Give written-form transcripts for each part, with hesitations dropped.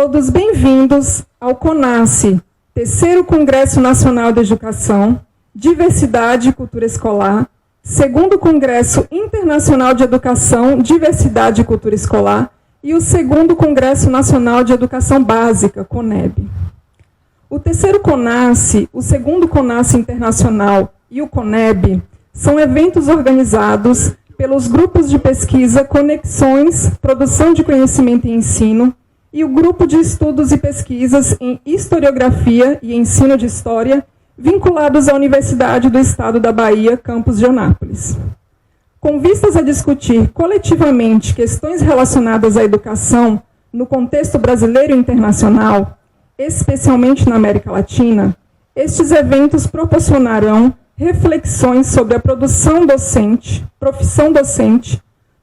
todos bem-vindos ao CONASSE, Terceiro Congresso Nacional de Educação, Diversidade e Cultura Escolar, Segundo Congresso Internacional de Educação, Diversidade e Cultura Escolar e o Segundo Congresso Nacional de Educação Básica, CONEB. O terceiro CONASSE, o segundo CONASSE Internacional e o CONEB são eventos organizados pelos grupos de pesquisa Conexões, Produção de Conhecimento e Ensino e o Grupo de Estudos e Pesquisas em Historiografia e Ensino de História, vinculados à Universidade do Estado da Bahia, campus de Eunápolis. Com vistas a discutir coletivamente questões relacionadas à educação no contexto brasileiro e internacional, especialmente na América Latina, estes eventos proporcionarão reflexões sobre a profissão docente,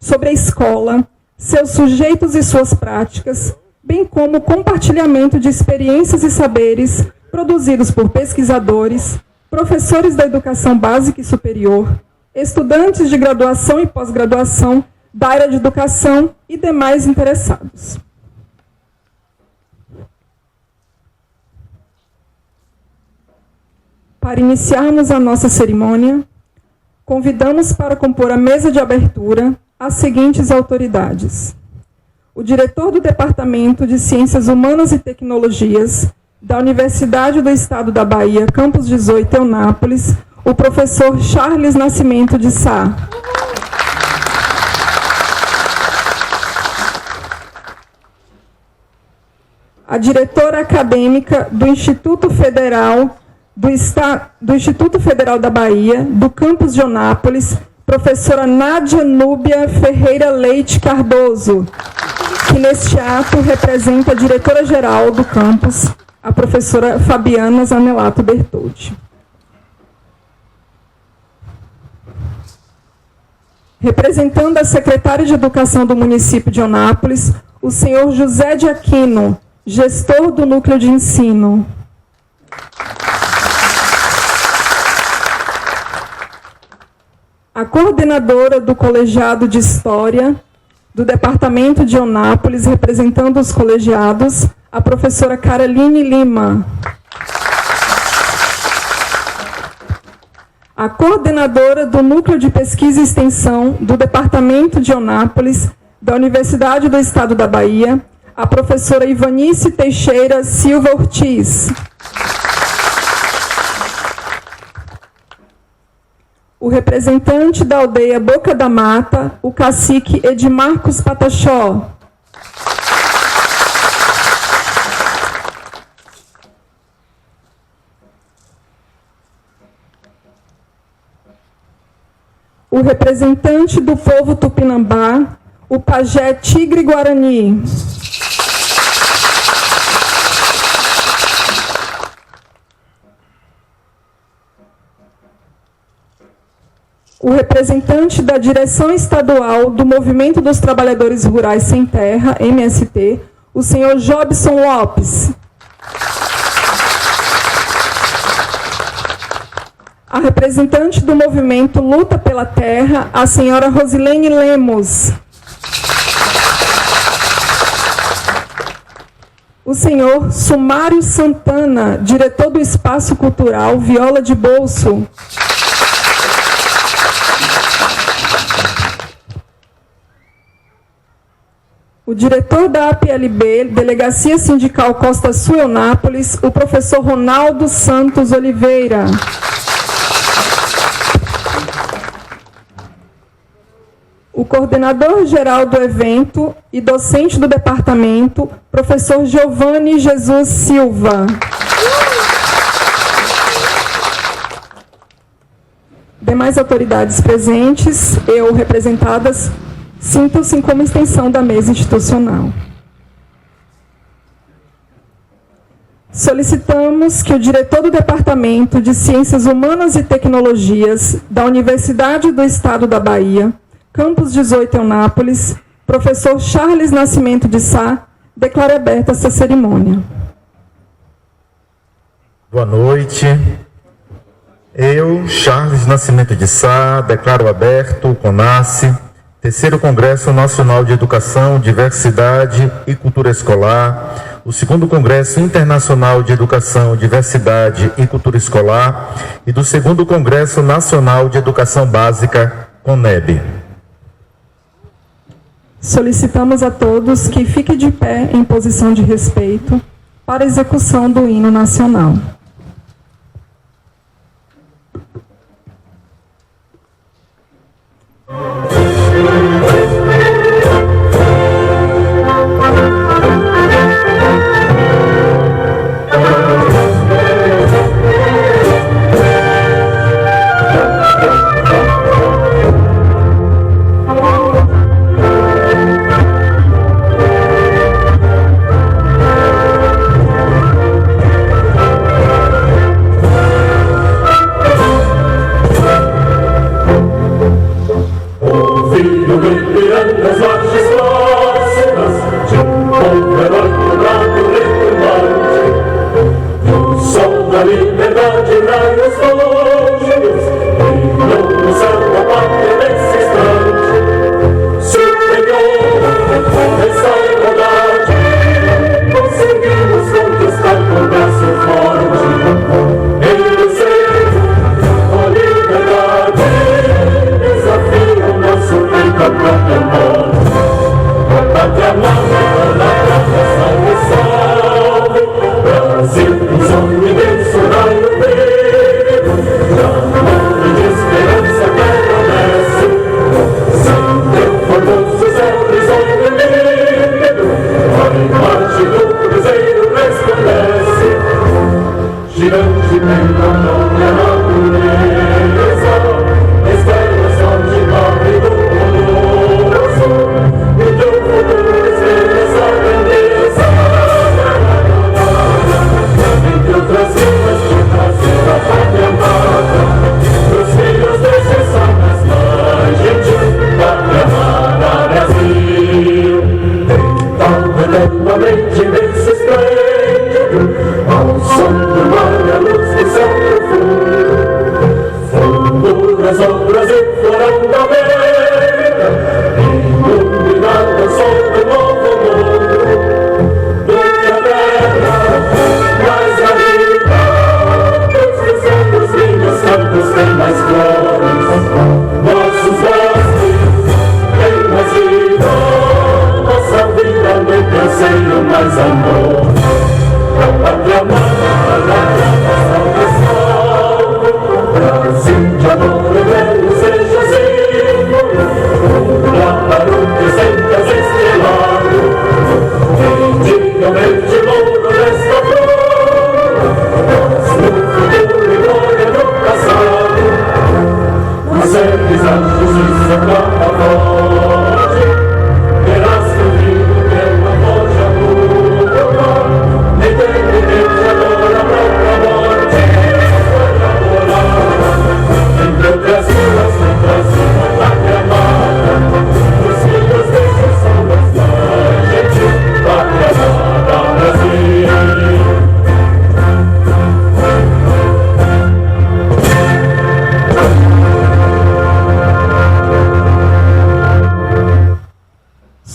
sobre a escola, seus sujeitos e suas práticas, bem como o compartilhamento de experiências e saberes produzidos por pesquisadores, professores da educação básica e superior, estudantes de graduação e pós-graduação da área de educação e demais interessados. Para iniciarmos a nossa cerimônia, convidamos para compor a mesa de abertura as seguintes autoridades: o diretor do Departamento de Ciências Humanas e Tecnologias da Universidade do Estado da Bahia, campus 18, Eunápolis, o professor Charles Nascimento de Sá. A diretora acadêmica do Instituto Federal da Bahia, do campus de Eunápolis, professora Nádia Núbia Ferreira Leite Cardoso, que neste ato representa a diretora-geral do campus, a professora Fabiana Zanelato Bertoldi. Representando a secretária de Educação do município de Eunápolis, o senhor José de Aquino, gestor do Núcleo de Ensino. A coordenadora do Colegiado de História do Departamento de Eunápolis, representando os colegiados, a professora Caroline Lima. A coordenadora do Núcleo de Pesquisa e Extensão do Departamento de Eunápolis, da Universidade do Estado da Bahia, a professora Ivanice Teixeira Silva Ortiz. O representante da aldeia Boca da Mata, o cacique Edmarcos Pataxó. O representante do povo Tupinambá, o pajé Tigre Guarani. O representante da Direção Estadual do Movimento dos Trabalhadores Rurais Sem Terra, MST, o senhor Jobson Lopes. A representante do movimento Luta pela Terra, a senhora Rosilene Lemos. O senhor Sumário Santana, diretor do Espaço Cultural Viola de Bolso. O diretor da APLB, Delegacia Sindical Costa Sul Eunápolis, o professor Ronaldo Santos Oliveira. O coordenador-geral do evento e docente do departamento, professor Giovanni Jesus Silva. Demais autoridades presentes, eu representadas, sintam-se como extensão da mesa institucional. Solicitamos que o diretor do Departamento de Ciências Humanas e Tecnologias da Universidade do Estado da Bahia, campus 18 Eunápolis, professor Charles Nascimento de Sá, declare aberta essa cerimônia. Boa noite. Eu, Charles Nascimento de Sá, declaro aberto o CONASSE, Terceiro Congresso Nacional de Educação, Diversidade e Cultura Escolar, o segundo Congresso Internacional de Educação, Diversidade e Cultura Escolar e do segundo Congresso Nacional de Educação Básica, CONEB. Solicitamos a todos que fiquem de pé em posição de respeito para a execução do hino nacional.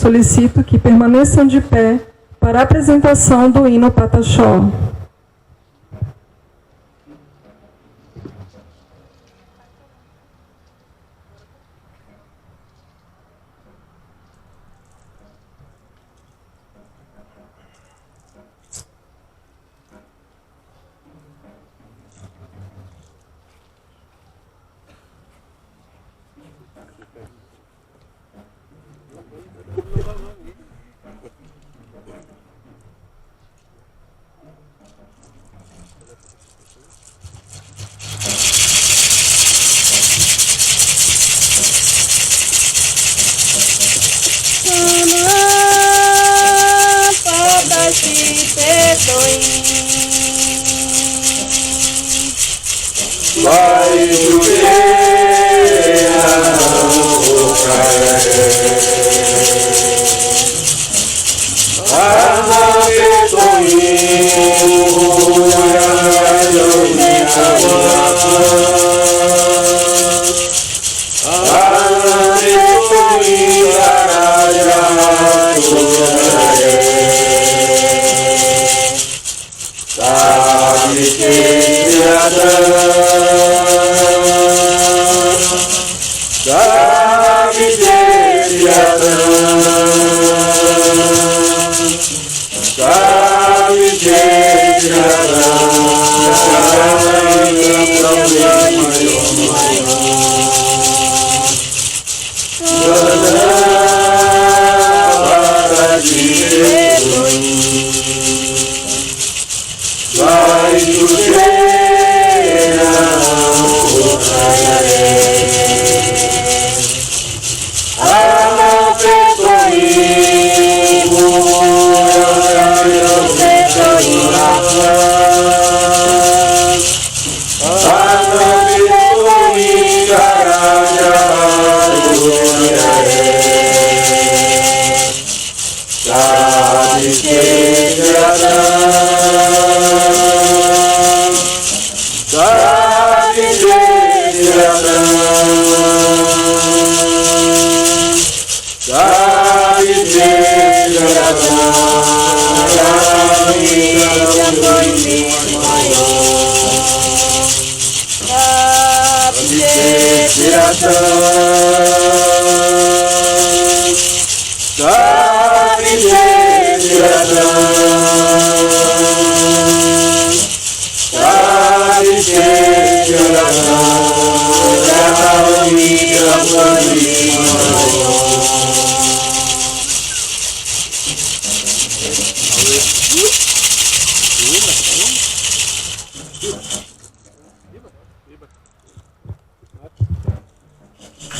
Solicito que permaneçam de pé para a apresentação do hino Pataxó.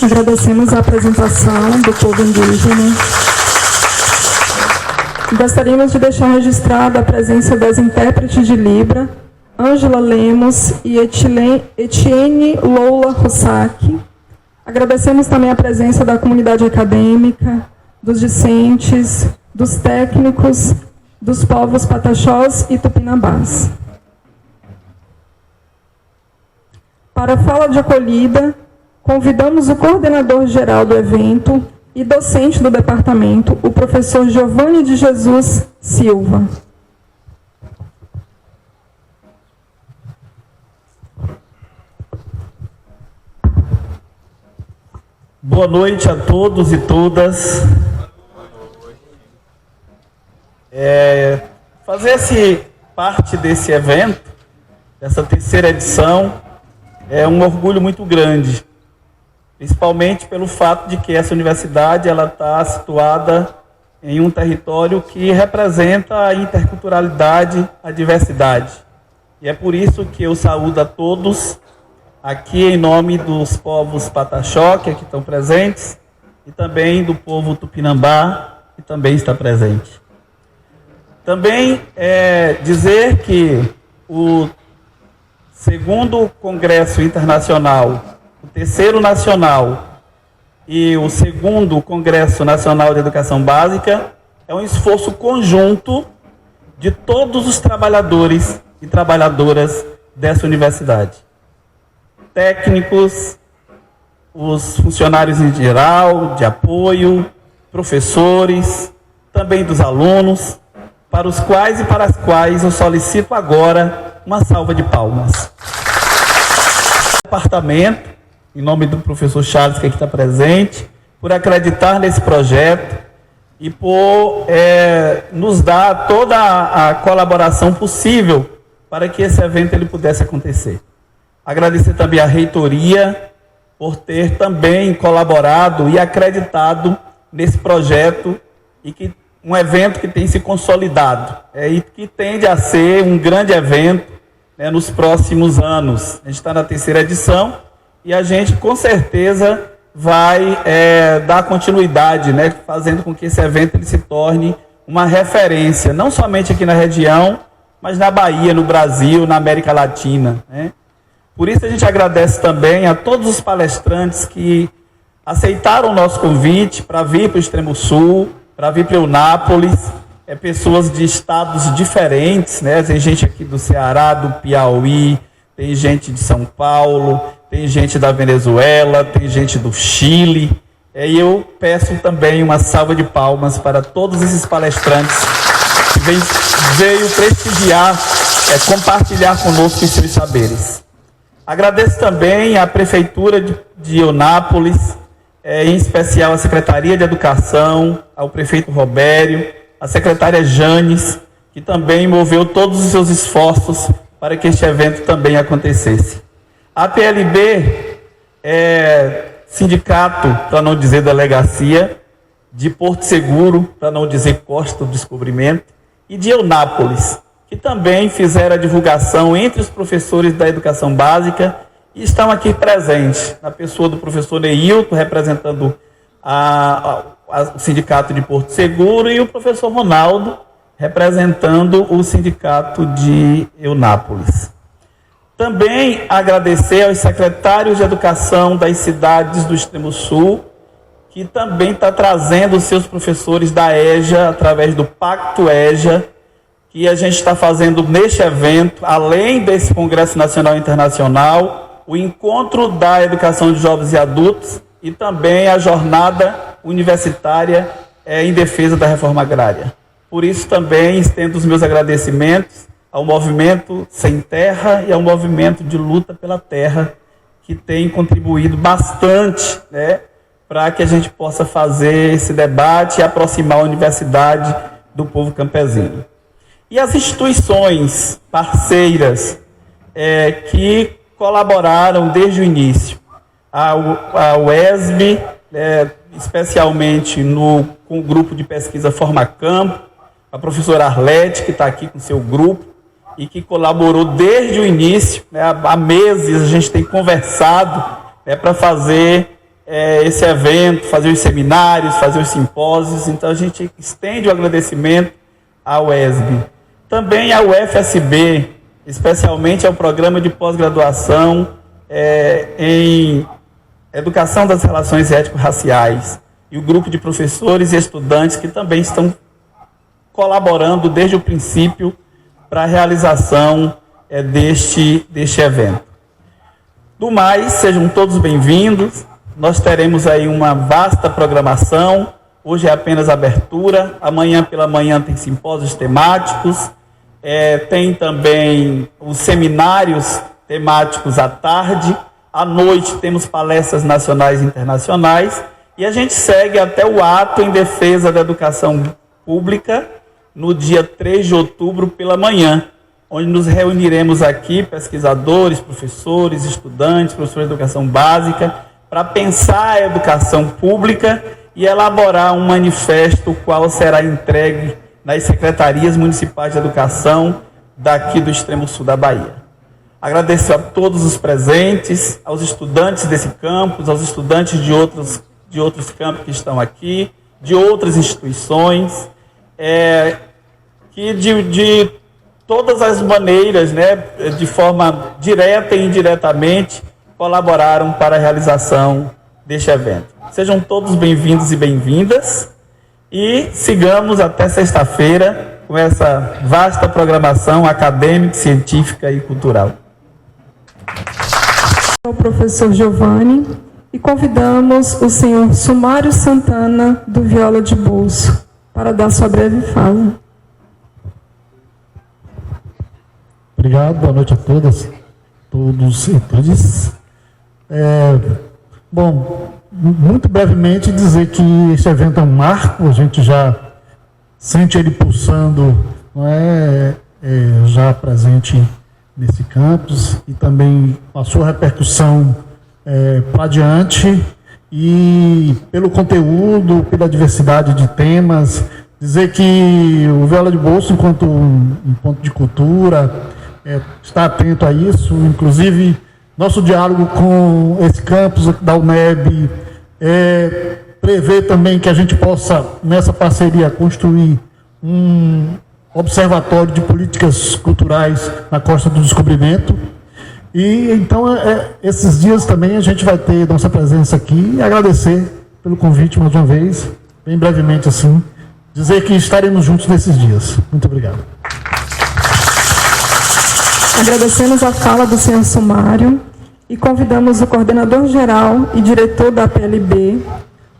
Agradecemos a apresentação do povo indígena. Gostaríamos de deixar registrada a presença das intérpretes de Libra, Ângela Lemos e Etienne Loula Rossac. Agradecemos também a presença da comunidade acadêmica, dos discentes, dos técnicos, dos povos pataxós e tupinambás. Para a fala de acolhida, convidamos o coordenador-geral do evento e docente do departamento, o professor Giovanni de Jesus Silva. Boa noite a todos e todas. Fazer parte desse evento, dessa terceira edição, é um orgulho muito grande. Principalmente pelo fato de que essa universidade está situada em um território que representa a interculturalidade, a diversidade. E é por isso que eu saúdo a todos, aqui em nome dos povos pataxó, que aqui estão presentes, e também do povo tupinambá, que também está presente. Também dizer que o segundo Congresso Internacional, o terceiro nacional e o segundo Congresso Nacional de Educação Básica é um esforço conjunto de todos os trabalhadores e trabalhadoras dessa universidade. Técnicos, os funcionários em geral, de apoio, professores, também dos alunos, para os quais e para as quais eu solicito agora uma salva de palmas. O departamento, em nome do professor Charles, que aqui está presente, por acreditar nesse projeto e por nos dar toda a colaboração possível para que esse evento ele pudesse acontecer. Agradecer também à reitoria por ter também colaborado e acreditado nesse projeto e que um evento que tem se consolidado e que tende a ser um grande evento nos próximos anos. A gente está na terceira edição e a gente com certeza vai dar continuidade, fazendo com que esse evento ele se torne uma referência, não somente aqui na região, mas na Bahia, no Brasil, na América Latina. Por isso a gente agradece também a todos os palestrantes que aceitaram o nosso convite para vir para o Extremo Sul, para vir para Eunápolis, pessoas de estados diferentes, tem gente aqui do Ceará, do Piauí, tem gente de São Paulo, tem gente da Venezuela, tem gente do Chile. E eu peço também uma salva de palmas para todos esses palestrantes que veio prestigiar, compartilhar conosco os seus saberes. Agradeço também à Prefeitura de Eunápolis em especial a Secretaria de Educação, ao prefeito Robério, a secretária Janes, que também moveu todos os seus esforços para que este evento também acontecesse. A PLB é sindicato, para não dizer delegacia, de Porto Seguro, para não dizer Costa do Descobrimento, e de Eunápolis, que também fizeram a divulgação entre os professores da educação básica e estão aqui presentes, na pessoa do professor Neilton, representando o sindicato de Porto Seguro, e o professor Ronaldo, representando o sindicato de Eunápolis. Também agradecer aos secretários de educação das cidades do Extremo Sul, que também está trazendo os seus professores da EJA, através do Pacto EJA, que a gente está fazendo neste evento, além desse Congresso Nacional e Internacional, o Encontro da Educação de Jovens e Adultos e também a Jornada Universitária em Defesa da Reforma Agrária. Por isso também estendo os meus agradecimentos ao Movimento Sem Terra e ao Movimento de Luta pela Terra, que tem contribuído bastante, para que a gente possa fazer esse debate e aproximar a universidade do povo campesino. E as instituições parceiras que colaboraram desde o início, a UESB, especialmente com o grupo de pesquisa Formacampo, a professora Arlete, que está aqui com seu grupo, e que colaborou desde o início, há meses a gente tem conversado para fazer esse evento, fazer os seminários, fazer os simpósios. Então a gente estende o agradecimento à UESB. Também à UFSB, especialmente ao programa de pós-graduação em Educação das Relações Étnico-Raciais, e o grupo de professores e estudantes que também estão colaborando desde o princípio para a realização deste evento. Do mais, sejam todos bem-vindos. Nós teremos aí uma vasta programação. Hoje é apenas abertura. Amanhã pela manhã tem simpósios temáticos. Tem também os seminários temáticos à tarde. À noite temos palestras nacionais e internacionais. E a gente segue até o ato em defesa da educação pública, no dia 3 de outubro pela manhã, onde nos reuniremos aqui, pesquisadores, professores, estudantes, professores de educação básica, para pensar a educação pública e elaborar um manifesto, o qual será entregue nas secretarias municipais de educação daqui do extremo sul da Bahia. Agradeço a todos os presentes, aos estudantes desse campus, aos estudantes de outros campos que estão aqui, de outras instituições, que de todas as maneiras, de forma direta e indiretamente, colaboraram para a realização deste evento. Sejam todos bem-vindos e bem-vindas, e sigamos até sexta-feira com essa vasta programação acadêmica, científica e cultural. O professor Giovanni, e convidamos o senhor Sumário Santana, do Viola de Bolso, para dar sua breve fala. Obrigado, boa noite a todas, todos e todas. Bom, muito brevemente dizer que este evento é um marco, a gente já sente ele pulsando, já presente nesse campus, e também a sua repercussão para adiante, e pelo conteúdo, pela diversidade de temas. Dizer que o Viola de Bolso, enquanto um ponto de cultura, está atento a isso. Inclusive, nosso diálogo com esse campus da UNEB prevê também que a gente possa, nessa parceria, construir um observatório de políticas culturais na Costa do Descobrimento. E então, esses dias também a gente vai ter nossa presença aqui, e agradecer pelo convite mais uma vez, bem brevemente assim, dizer que estaremos juntos nesses dias. Muito obrigado. Agradecemos a fala do senhor Sumário e convidamos o coordenador-geral e diretor da PLB,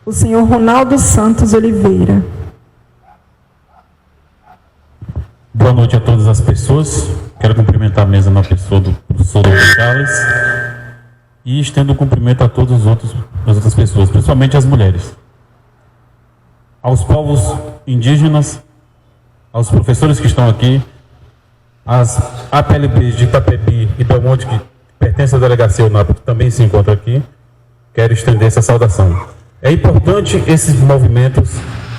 o senhor Ronaldo Santos Oliveira. Boa noite a todas as pessoas. Quero cumprimentar a mesa na pessoa do professor Dr. Charles. e estendo um cumprimento a todas as outras pessoas, principalmente as mulheres. Aos povos indígenas, aos professores que estão aqui, às APLBs de Itapebi e Belmonte, que pertencem à delegacia UNAP, que também se encontram aqui, quero estender essa saudação. É importante esses movimentos,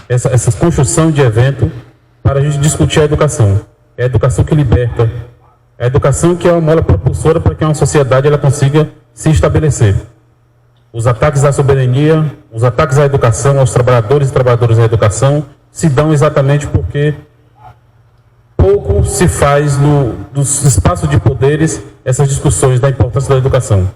essa construção de evento, para a gente discutir a educação. É a educação que liberta, é a educação que é uma mola propulsora para que uma sociedade ela consiga se estabelecer. Os ataques à soberania, os ataques à educação, aos trabalhadores e trabalhadoras da educação, se dão exatamente porque pouco se faz nos espaços de poderes essas discussões da importância da educação.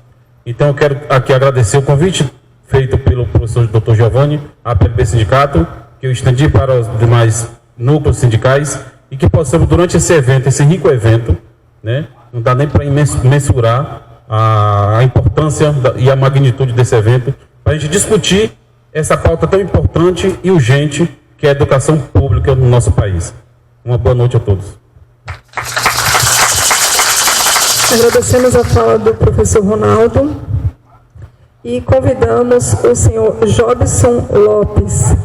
Então eu quero aqui agradecer o convite feito pelo professor Dr. Giovanni, a APLB Sindicato, que eu estendi para os demais núcleos sindicais e que possamos, durante esse evento, esse rico evento, né, não dá nem para mensurar a importância e a magnitude desse evento, para a gente discutir essa pauta tão importante e urgente que é a educação pública no nosso país. Uma boa noite a todos. Agradecemos a fala do professor Ronaldo e convidamos o senhor Jobson Lopes,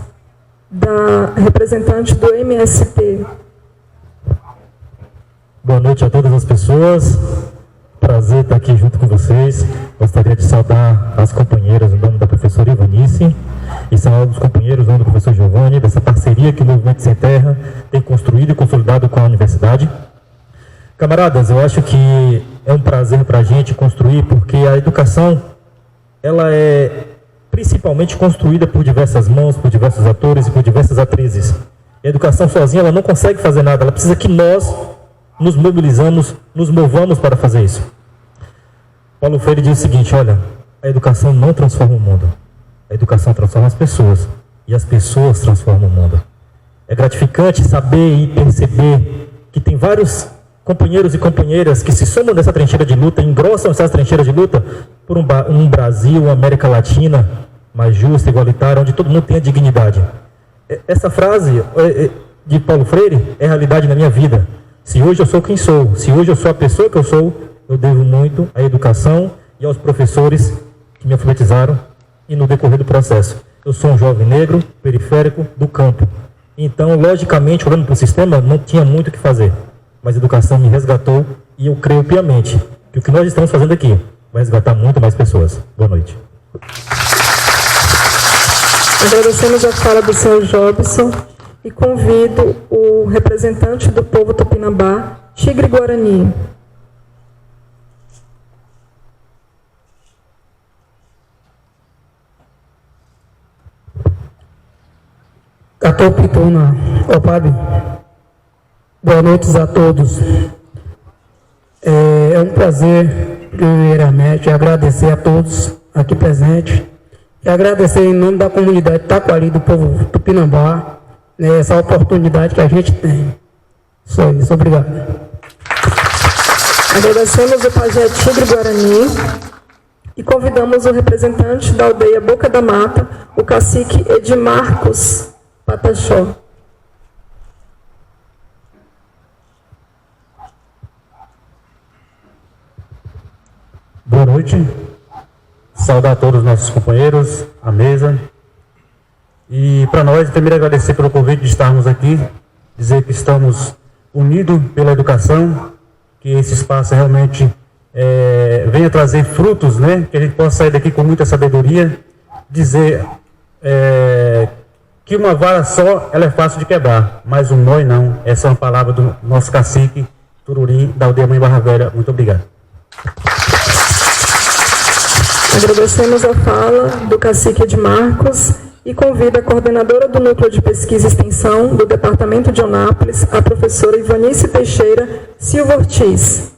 representante do MST. Boa noite a todas as pessoas. Prazer estar aqui junto com vocês. Gostaria de saudar as companheiras, o nome da professora Ivanice, e saudar os companheiros, o nome do professor Giovanni, dessa parceria que o Movimento Sem Terra tem construído e consolidado com a universidade. Camaradas, eu acho que é um prazer para a gente construir, porque a educação, ela é principalmente construída por diversas mãos, por diversos atores e por diversas atrizes. A educação sozinha, ela não consegue fazer nada, ela precisa que nós nos mobilizamos, nos movamos para fazer isso. Paulo Freire diz o seguinte, olha, a educação não transforma o mundo, a educação transforma as pessoas, e as pessoas transformam o mundo. É gratificante saber e perceber que tem vários companheiros e companheiras que se somam dessa trincheira de luta, engrossam essas trincheiras de luta por um Brasil, uma América Latina mais justa, igualitária, onde todo mundo tenha dignidade. Essa frase de Paulo Freire é realidade na minha vida. Se hoje eu sou quem sou, se hoje eu sou a pessoa que eu sou, eu devo muito à educação e aos professores que me alfabetizaram e no decorrer do processo. Eu sou um jovem negro, periférico, do campo. Então, logicamente, olhando para o sistema, não tinha muito o que fazer. Mas a educação me resgatou e eu creio piamente que o que nós estamos fazendo aqui vai resgatar muito mais pessoas. Boa noite. Agradecemos a fala do senhor Jobson e convido o representante do povo Tupinambá, Tigre Guarani. Catopituna, padre. Boa noite a todos. É um prazer, primeiramente, agradecer a todos aqui presentes e agradecer em nome da comunidade Taquari do povo Tupinambá, né, essa oportunidade que a gente tem. Só isso, obrigado. Agradecemos o pajé Tigre Guarani e convidamos o representante da aldeia Boca da Mata, o cacique Edmarcos Pataxó. Boa noite. Saudar a todos os nossos companheiros, a mesa. E para nós, primeiro agradecer pelo convite de estarmos aqui, dizer que estamos unidos pela educação, que esse espaço realmente venha trazer frutos, né? Que a gente possa sair daqui com muita sabedoria, dizer que uma vara só, ela é fácil de quebrar, mas um nó não. Essa é uma palavra do nosso cacique Tururim, da aldeia Mãe Barra Velha. Muito obrigado. Agradecemos a fala do cacique Edmarcos e convido a coordenadora do Núcleo de Pesquisa e Extensão do Departamento de Onápolis, a professora Ivanice Teixeira Silva Ortiz.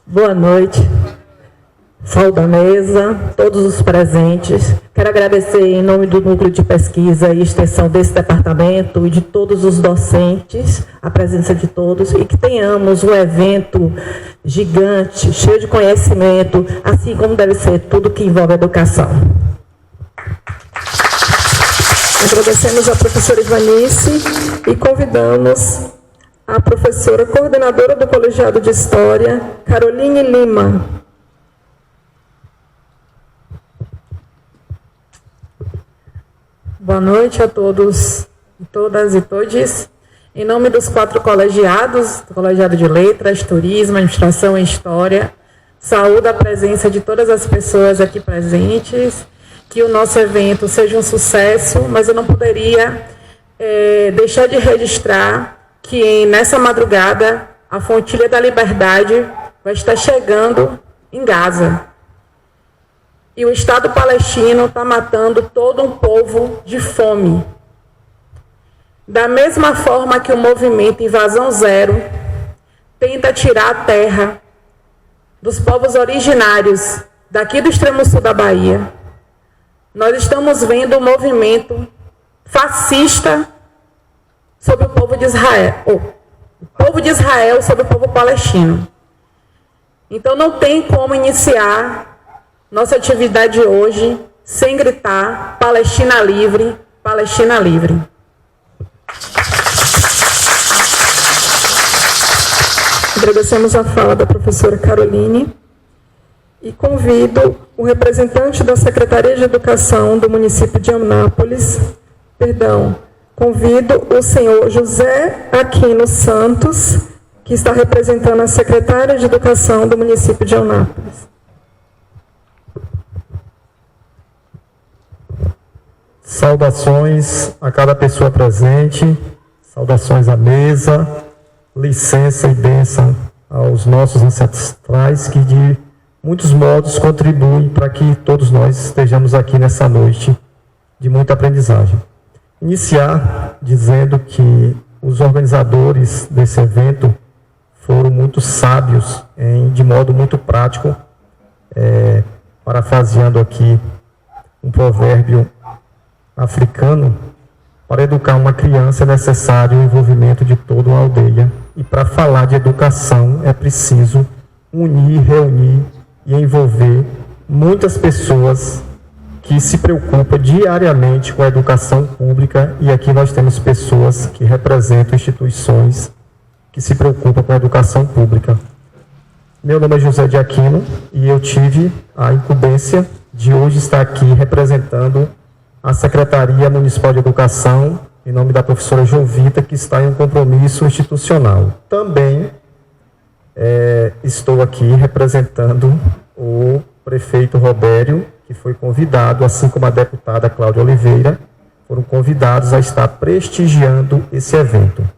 Boa noite. Saúde a mesa, todos os presentes. Quero agradecer em nome do Núcleo de Pesquisa e Extensão desse departamento e de todos os docentes, a presença de todos, e que tenhamos um evento gigante, cheio de conhecimento, assim como deve ser tudo que envolve a educação. Agradecemos a professora Ivanice e convidamos a professora coordenadora do Colegiado de História, Caroline Lima. Boa noite a todos, todas e todes. Em nome dos 4 colegiados, do Colegiado de Letras, Turismo, Administração e História, saúdo a presença de todas as pessoas aqui presentes, que o nosso evento seja um sucesso, mas eu não poderia deixar de registrar que nessa madrugada a Fontilha da Liberdade vai estar chegando em Gaza. E o Estado palestino está matando todo um povo de fome. Da mesma forma que o movimento Invasão Zero tenta tirar a terra dos povos originários daqui do extremo sul da Bahia, nós estamos vendo um movimento fascista sobre o povo de Israel, o povo de Israel sobre o povo palestino. Então não tem como iniciar nossa atividade hoje sem gritar Palestina livre, Palestina livre. Agradecemos a fala da professora Caroline e convido o representante da Secretaria de Educação do município de Eunápolis, convido o senhor José Aquino Santos, que está representando a Secretária de Educação do município de Eunápolis. Saudações a cada pessoa presente, saudações à mesa, licença e bênção aos nossos ancestrais que de muitos modos contribuem para que todos nós estejamos aqui nessa noite de muita aprendizagem. Iniciar dizendo que os organizadores desse evento foram muito sábios, de modo muito prático, parafraseando aqui um provérbio africano, para educar uma criança é necessário o envolvimento de toda uma aldeia. E para falar de educação é preciso unir, reunir e envolver muitas pessoas que se preocupam diariamente com a educação pública. E aqui nós temos pessoas que representam instituições que se preocupam com a educação pública. Meu nome é José de Aquino e eu tive a incumbência de hoje estar aqui representando a Secretaria Municipal de Educação, em nome da professora Jovita, que está em um compromisso institucional. Também estou aqui representando o prefeito Robério, que foi convidado, assim como a deputada Cláudia Oliveira, foram convidados a estar prestigiando esse evento.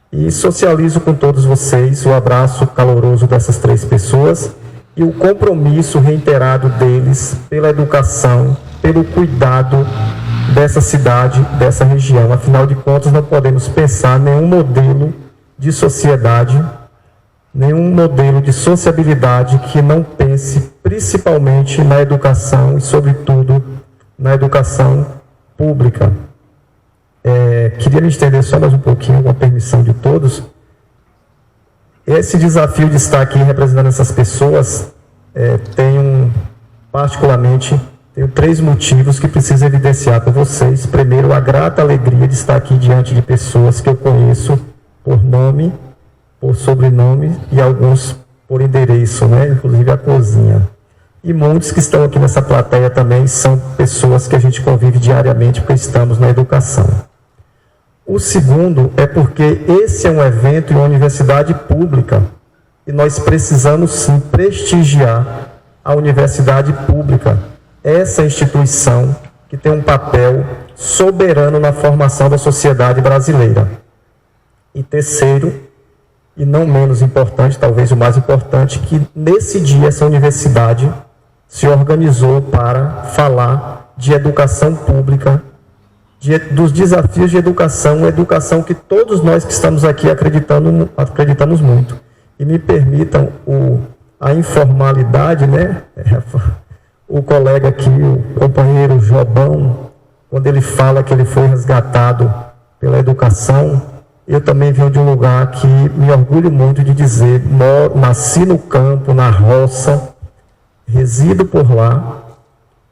E socializo com todos vocês o abraço caloroso dessas 3 pessoas e o compromisso reiterado deles pela educação, pelo cuidado dessa cidade, dessa região. Afinal de contas, não podemos pensar nenhum modelo de sociedade, nenhum modelo de sociabilidade que não pense principalmente na educação e, sobretudo, na educação pública. Queria me estender só mais um pouquinho, com a permissão de todos. Esse desafio de estar aqui representando essas pessoas particularmente, tenho 3 motivos que preciso evidenciar para vocês. Primeiro, a grata alegria de estar aqui diante de pessoas que eu conheço por nome, por sobrenome e alguns por endereço, inclusive a cozinha. E muitos que estão aqui nessa plateia também são pessoas que a gente convive diariamente porque estamos na educação. O segundo é porque esse é um evento em uma universidade pública e nós precisamos sim prestigiar a universidade pública, essa instituição que tem um papel soberano na formação da sociedade brasileira. E terceiro, e não menos importante, talvez o mais importante, que nesse dia essa universidade se organizou para falar de educação pública, dos desafios de educação que todos nós que estamos aqui acreditamos muito. E me permitam a informalidade, o colega aqui, o companheiro Jobão, quando ele fala que ele foi resgatado pela educação, eu também venho de um lugar que me orgulho muito de dizer, nasci no campo, na roça, resido por lá,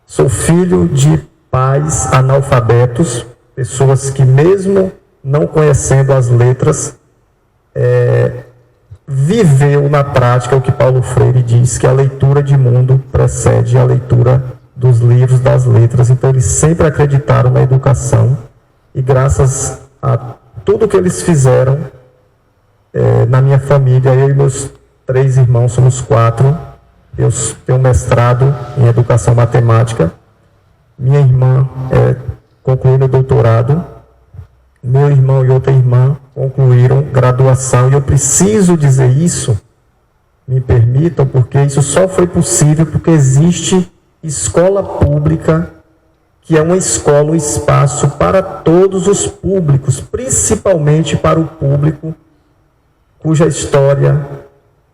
sou filho de pais analfabetos, pessoas que mesmo não conhecendo as letras, viveu na prática o que Paulo Freire diz, que a leitura de mundo precede a leitura dos livros, das letras. Então eles sempre acreditaram na educação e graças a tudo que eles fizeram, na minha família, eu e meus 3 irmãos, somos 4, eu tenho mestrado em educação matemática, minha irmã concluiu o doutorado, meu irmão e outra irmã concluíram graduação, e eu preciso dizer isso, me permitam, porque isso só foi possível porque existe escola pública, que é uma escola, um espaço para todos os públicos, principalmente para o público cuja história,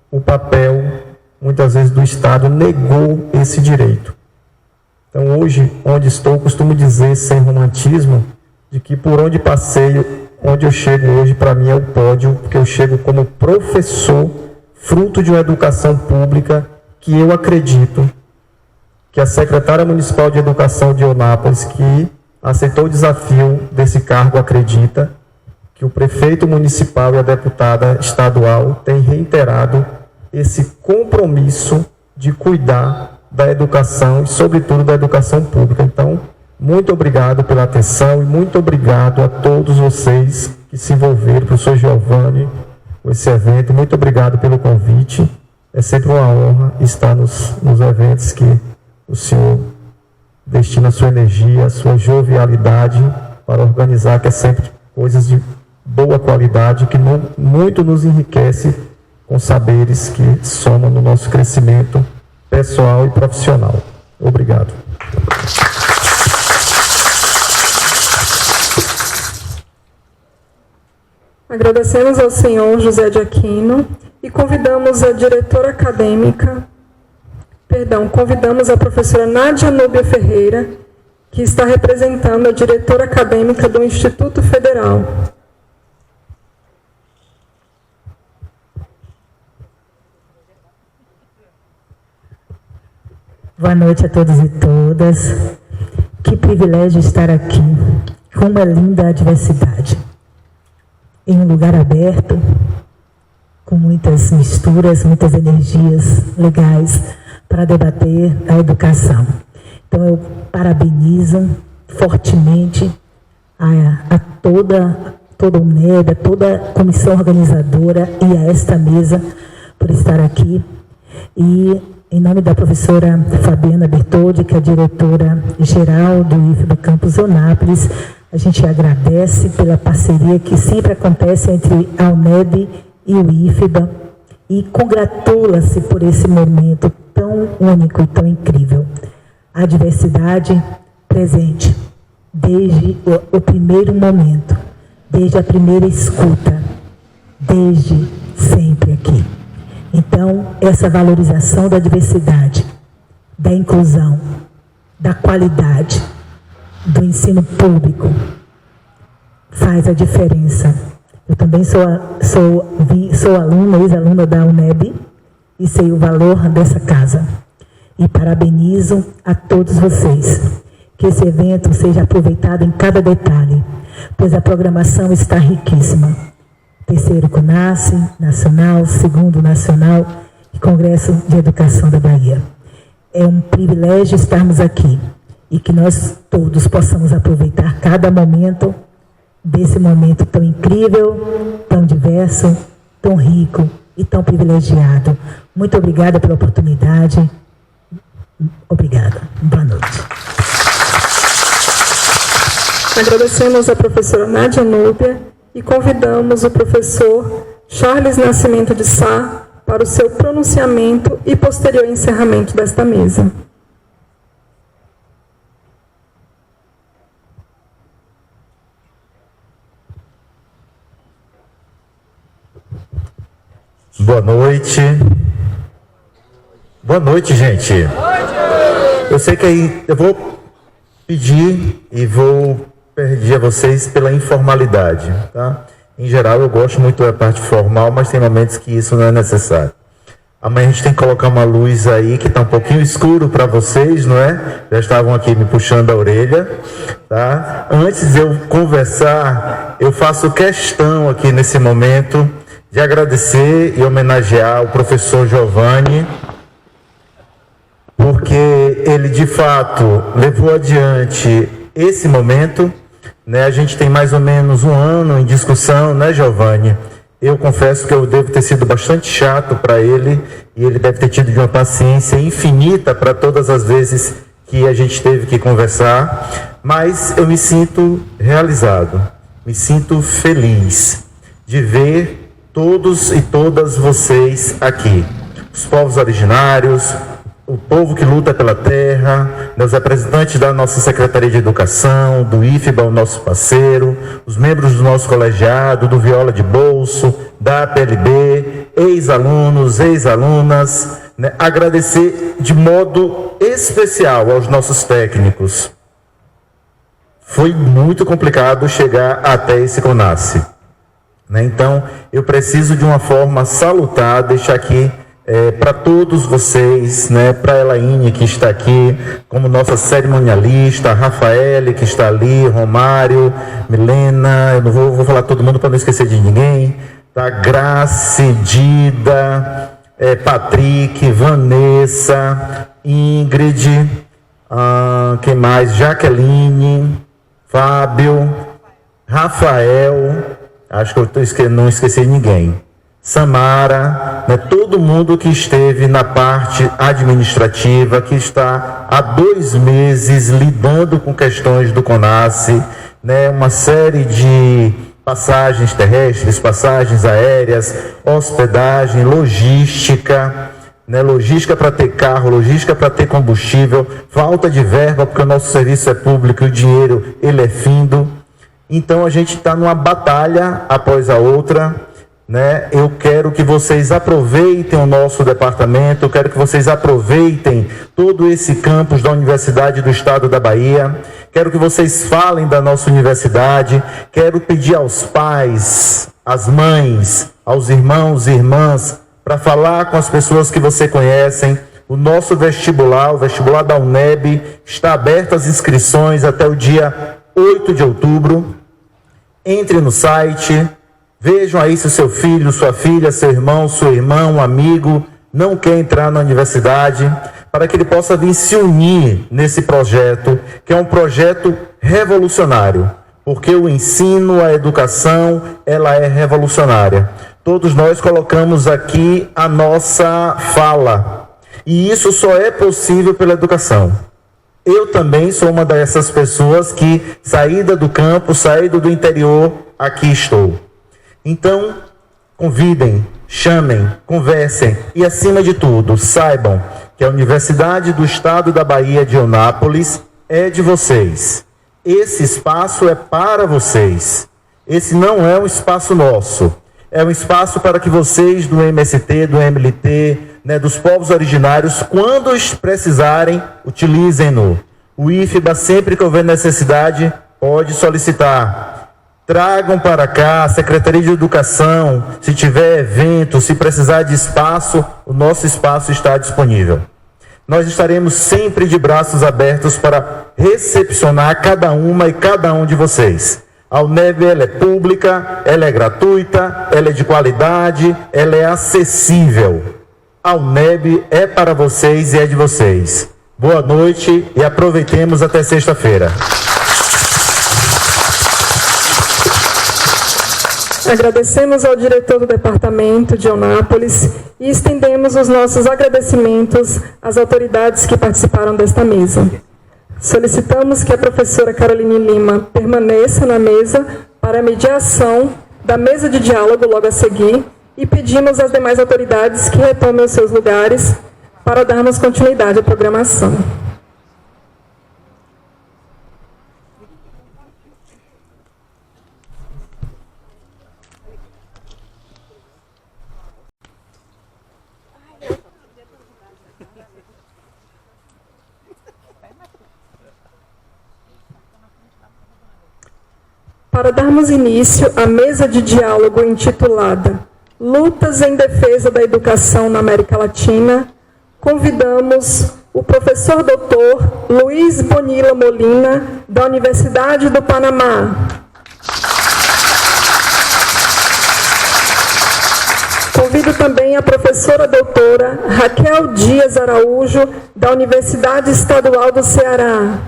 o papel, muitas vezes do Estado, negou esse direito. Então hoje, onde estou, costumo dizer, sem romantismo, de que por onde passei, onde eu chego hoje, para mim é o pódio, porque eu chego como professor, fruto de uma educação pública, que eu acredito que a secretária municipal de educação de Eunápolis, que aceitou o desafio desse cargo, acredita que o prefeito municipal e a deputada estadual têm reiterado esse compromisso de cuidar da educação e, sobretudo, da educação pública. Então, muito obrigado pela atenção e muito obrigado a todos vocês que se envolveram, professor Giovanni, com esse evento. Muito obrigado pelo convite. É sempre uma honra estar nos eventos que o senhor destina a sua energia, a sua jovialidade para organizar, que é sempre coisas de boa qualidade, que muito nos enriquece com saberes que somam no nosso crescimento pessoal e profissional. Obrigado. Agradecemos ao senhor José de Aquino e convidamos a diretora acadêmica, convidamos a professora Nádia Núbia Ferreira, que está representando a diretora acadêmica do Instituto Federal. Boa noite a todos e todas. Que privilégio estar aqui. Como é linda a diversidade. Em um lugar aberto, com muitas misturas, muitas energias legais para debater a educação. Então eu parabenizo fortemente a toda a UNEB, a toda a comissão organizadora e a esta mesa por estar aqui. E em nome da professora Fabiana Bertoldi, que é a diretora-geral do IFBA Campus Eunápolis, a gente agradece pela parceria que sempre acontece entre a UNEB e o IFBA e congratula-se por esse momento tão único e tão incrível. A diversidade presente desde o primeiro momento, desde a primeira escuta, desde sempre aqui. Então, essa valorização da diversidade, da inclusão, da qualidade, do ensino público, faz a diferença. Eu também sou aluna, ex-aluna da UNEB, e sei o valor dessa casa. E parabenizo a todos vocês. Que esse evento seja aproveitado em cada detalhe, pois a programação está riquíssima. Terceiro CONASSE Nacional, segundo Nacional e Congresso de Educação da Bahia. É um privilégio estarmos aqui e que nós todos possamos aproveitar cada momento desse momento tão incrível, tão diverso, tão rico e tão privilegiado. Muito obrigada pela oportunidade. Obrigada. Boa noite. Agradecemos a professora Nádia Núbia e convidamos o professor Charles Nascimento de Sá para o seu pronunciamento e posterior encerramento desta mesa. Boa noite. Boa noite, gente. Eu sei que aí eu vou pedir e vou pedir a vocês pela informalidade, tá? Em geral, eu gosto muito da parte formal, mas tem momentos que isso não é necessário. Amanhã a gente tem que colocar uma luz aí que está um pouquinho escuro para vocês, não é? Já estavam aqui me puxando a orelha, tá? Antes de eu conversar, eu faço questão aqui nesse momento de agradecer e homenagear o professor Giovanni, porque ele de fato levou adiante esse momento, né? A gente tem mais ou menos um ano em discussão, né, Giovanni? Eu confesso que eu devo ter sido bastante chato para ele e ele deve ter tido de uma paciência infinita para todas as vezes que a gente teve que conversar, mas eu me sinto realizado, me sinto feliz de ver todos e todas vocês aqui, os povos originários, o povo que luta pela terra, os representantes da nossa Secretaria de Educação, do IFBA, o nosso parceiro, os membros do nosso colegiado, do Viola de Bolso, da PLB, ex-alunos, ex-alunas, né? Agradecer de modo especial aos nossos técnicos. Foi muito complicado chegar até esse CONASSE, né? Então, eu preciso de uma forma salutar, deixar aqui para todos vocês, né, para a Elaine que está aqui como nossa cerimonialista, a Rafaele que está ali, Romário, Milena, eu não vou falar todo mundo para não esquecer de ninguém, tá? Grace, Dida, Patrick, Vanessa, Ingrid, quem mais? Jaqueline, Fábio, Rafael, acho que eu não esqueci ninguém. Samara, né, todo mundo que esteve na parte administrativa, que está há 2 meses lidando com questões do CONASSE, né, uma série de passagens terrestres, passagens aéreas, hospedagem, logística, né, logística para ter carro, logística para ter combustível, falta de verba porque o nosso serviço é público e o dinheiro ele é findo. Então a gente está numa batalha após a outra. Né? Eu quero que vocês aproveitem o nosso departamento, eu quero que vocês aproveitem todo esse campus da Universidade do Estado da Bahia, quero que vocês falem da nossa universidade, quero pedir aos pais, às mães, aos irmãos e irmãs, para falar com as pessoas que você conhecem. O nosso vestibular, o vestibular da UNEB, está aberto as inscrições até o dia 8 de outubro. Entre no site. Vejam aí se o seu filho, sua filha, seu irmão, sua irmã, um amigo não quer entrar na universidade, para que ele possa vir se unir nesse projeto, que é um projeto revolucionário, porque o ensino, a educação, ela é revolucionária. Todos nós colocamos aqui a nossa fala, e isso só é possível pela educação. Eu também sou uma dessas pessoas que, saída do campo, saída do interior, aqui estou. Então, convidem, chamem, conversem e, acima de tudo, saibam que a Universidade do Estado da Bahia de Eunápolis é de vocês. Esse espaço é para vocês. Esse não é um espaço nosso. É um espaço para que vocês do MST, do MLT, né, dos povos originários, quando precisarem, utilizem-no. O IFBA, sempre que houver necessidade, pode solicitar. Tragam para cá a Secretaria de Educação, se tiver evento, se precisar de espaço, o nosso espaço está disponível. Nós estaremos sempre de braços abertos para recepcionar cada uma e cada um de vocês. A UNEB, ela é pública, ela é gratuita, ela é de qualidade, ela é acessível. A UNEB é para vocês e é de vocês. Boa noite e aproveitemos até sexta-feira. Agradecemos ao diretor do departamento de Eunápolis e estendemos os nossos agradecimentos às autoridades que participaram desta mesa. Solicitamos que a professora Caroline Lima permaneça na mesa para a mediação da mesa de diálogo logo a seguir e pedimos às demais autoridades que retomem os seus lugares para darmos continuidade à programação. Para darmos início à mesa de diálogo intitulada Lutas em Defesa da Educação na América Latina, convidamos o professor doutor Luiz Bonilla Molina, da Universidade do Panamá. Convido também a professora doutora Raquel Dias Araújo, da Universidade Estadual do Ceará.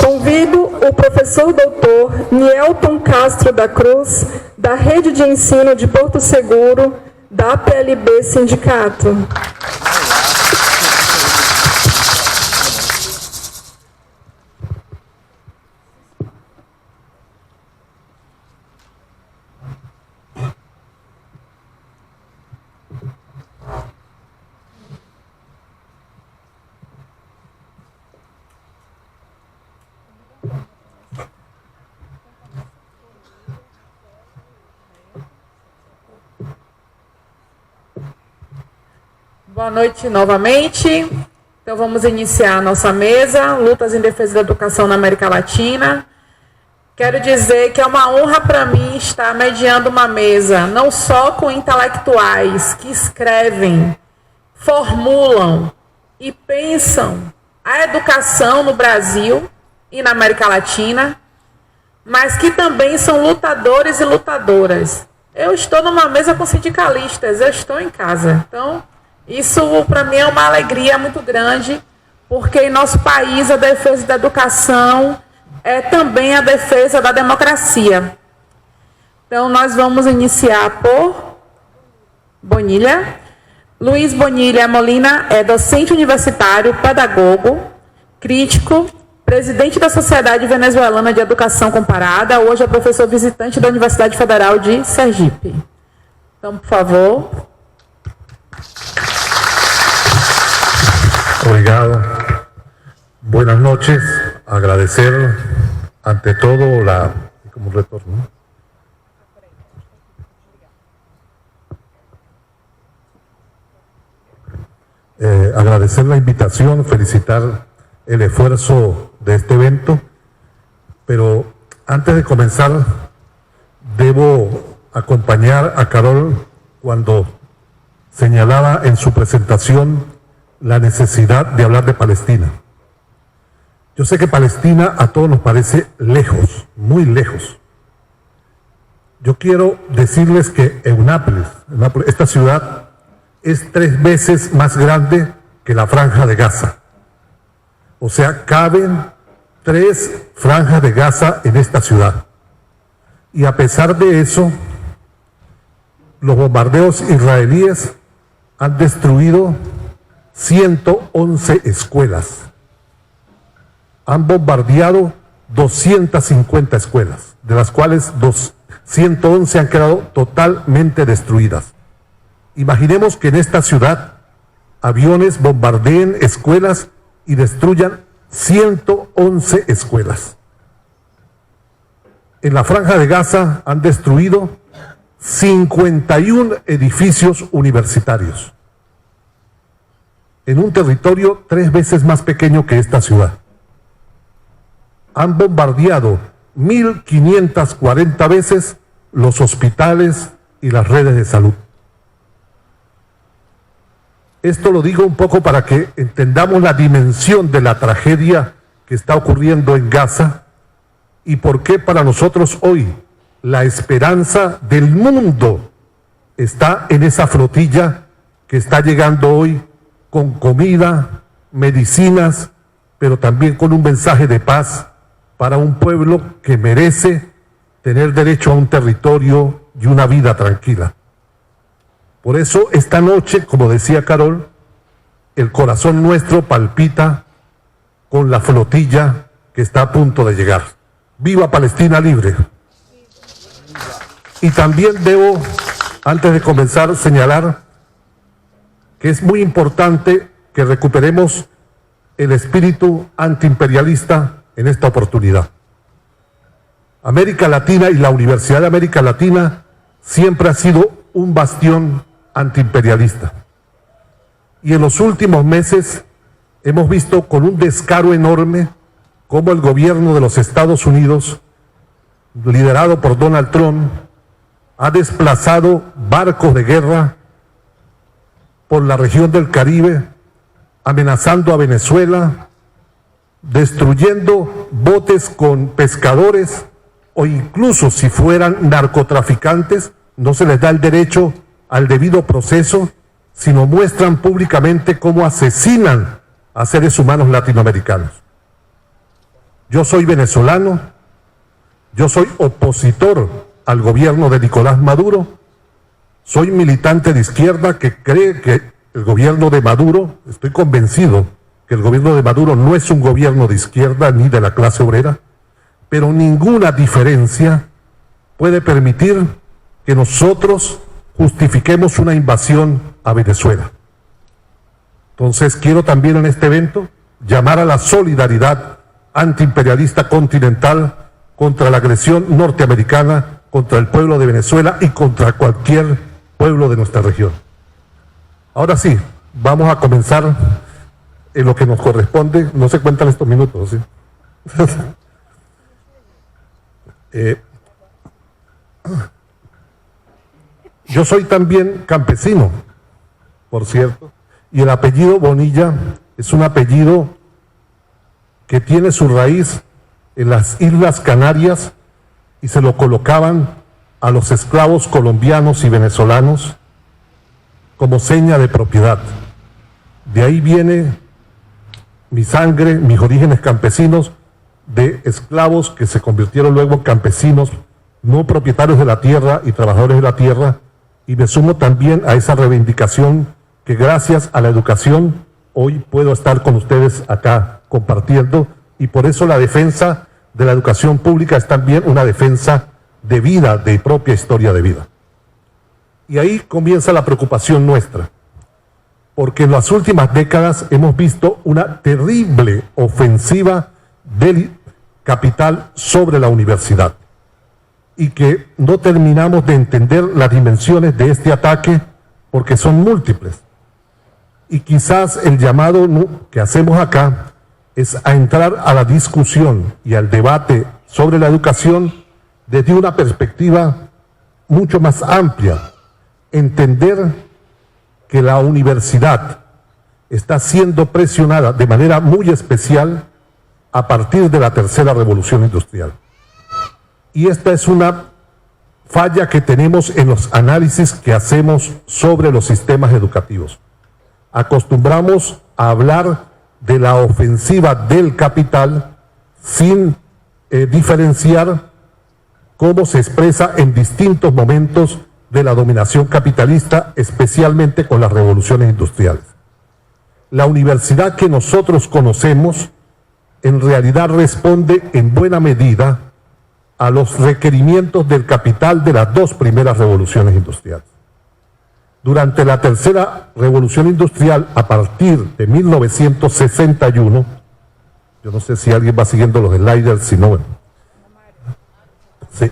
Convido o professor doutor Nielton Castro da Cruz, da Rede de Ensino de Porto Seguro, da APLB Sindicato. Boa noite novamente. Então vamos iniciar a nossa mesa, Lutas em Defesa da Educação na América Latina. Quero dizer que é uma honra para mim estar mediando uma mesa, não só com intelectuais que escrevem, formulam e pensam a educação no Brasil e na América Latina, mas que também são lutadores e lutadoras. Eu estou numa mesa com sindicalistas, eu estou em casa. Então, isso para mim é uma alegria muito grande, porque em nosso país a defesa da educação é também a defesa da democracia. Então, nós vamos iniciar por Bonilha. Luiz Bonilha Molina é docente universitário, pedagogo, crítico, presidente da Sociedade Venezuelana de Educação Comparada, hoje é professor visitante da Universidade Federal de Sergipe. Então, por favor. Obrigado. Buenas noches. Agradecer ante todo la... como retorno. Agradecer la invitación, felicitar el esfuerzo de este evento, pero antes de comenzar debo acompañar a Carol cuando señalaba en su presentación la necesidad de hablar de Palestina. Yo sé que Palestina a todos nos parece lejos, muy lejos. Yo quiero decirles que Eunápolis, esta ciudad, es 3 veces más grande que la Franja de Gaza. O sea, caben 3 franjas de Gaza en esta ciudad. Y a pesar de eso, los bombardeos israelíes han destruido 111 escuelas. Han bombardeado 250 escuelas, de las cuales 111 han quedado totalmente destruidas. Imaginemos que en esta ciudad aviones bombardeen escuelas y destruyan 111 escuelas. En la Franja de Gaza han destruido 51 edificios universitarios, en un territorio 3 veces más pequeño que esta ciudad. Han bombardeado 1.540 veces los hospitales y las redes de salud. Esto lo digo un poco para que entendamos la dimensión de la tragedia que está ocurriendo en Gaza y por qué para nosotros hoy la esperanza del mundo está en esa flotilla que está llegando hoy con comida, medicinas, pero también con un mensaje de paz para un pueblo que merece tener derecho a un territorio y una vida tranquila. Por eso esta noche, como decía Carol, el corazón nuestro palpita con la flotilla que está a punto de llegar. ¡Viva Palestina libre! Y también debo, antes de comenzar, señalar que es muy importante que recuperemos el espíritu antiimperialista en esta oportunidad. América Latina y la Universidad de América Latina siempre ha sido un bastión antiimperialista. Y en los últimos meses hemos visto con un descaro enorme cómo el gobierno de los Estados Unidos, liderado por Donald Trump, ha desplazado barcos de guerra por la región del Caribe, amenazando a Venezuela, destruyendo botes con pescadores o incluso si fueran narcotraficantes, no se les da el derecho al debido proceso, sino muestran públicamente cómo asesinan a seres humanos latinoamericanos. Yo soy venezolano, yo soy opositor al gobierno de Nicolás Maduro, soy militante de izquierda que cree que el gobierno de Maduro, estoy convencido que el gobierno de Maduro no es un gobierno de izquierda ni de la clase obrera, pero ninguna diferencia puede permitir que nosotros justifiquemos una invasión a Venezuela. Entonces quiero también en este evento llamar a la solidaridad antiimperialista continental contra la agresión norteamericana, contra el pueblo de Venezuela y contra cualquier pueblo de nuestra región. Ahora sí, vamos a comenzar en lo que nos corresponde. No se cuentan estos minutos, ¿sí? Yo soy también campesino, por cierto, y el apellido Bonilla es un apellido que tiene su raíz en las Islas Canarias y se lo colocaban a los esclavos colombianos y venezolanos como seña de propiedad. De ahí viene mi sangre, mis orígenes campesinos, de esclavos que se convirtieron luego en campesinos, no propietarios de la tierra y trabajadores de la tierra, y me sumo también a esa reivindicación que gracias a la educación hoy puedo estar con ustedes acá compartiendo, y por eso la defensa de la educación pública es también una defensa de vida, de propia historia de vida. Y ahí comienza la preocupación nuestra, porque en las últimas décadas hemos visto una terrible ofensiva del capital sobre la universidad y que no terminamos de entender las dimensiones de este ataque porque son múltiples. Y quizás el llamado que hacemos acá es a entrar a la discusión y al debate sobre la educación desde una perspectiva mucho más amplia, entender que la universidad está siendo presionada de manera muy especial a partir de la tercera revolución industrial. Y esta es una falla que tenemos en los análisis que hacemos sobre los sistemas educativos. Acostumbramos a hablar de la ofensiva del capital sin diferenciar cómo se expresa en distintos momentos de la dominación capitalista, especialmente con las revoluciones industriales. La universidad que nosotros conocemos en realidad responde en buena medida a los requerimientos del capital de las dos primeras revoluciones industriales. Durante la tercera revolución industrial, a partir de 1961, yo no sé si alguien va siguiendo los sliders, si no, bueno. Sí.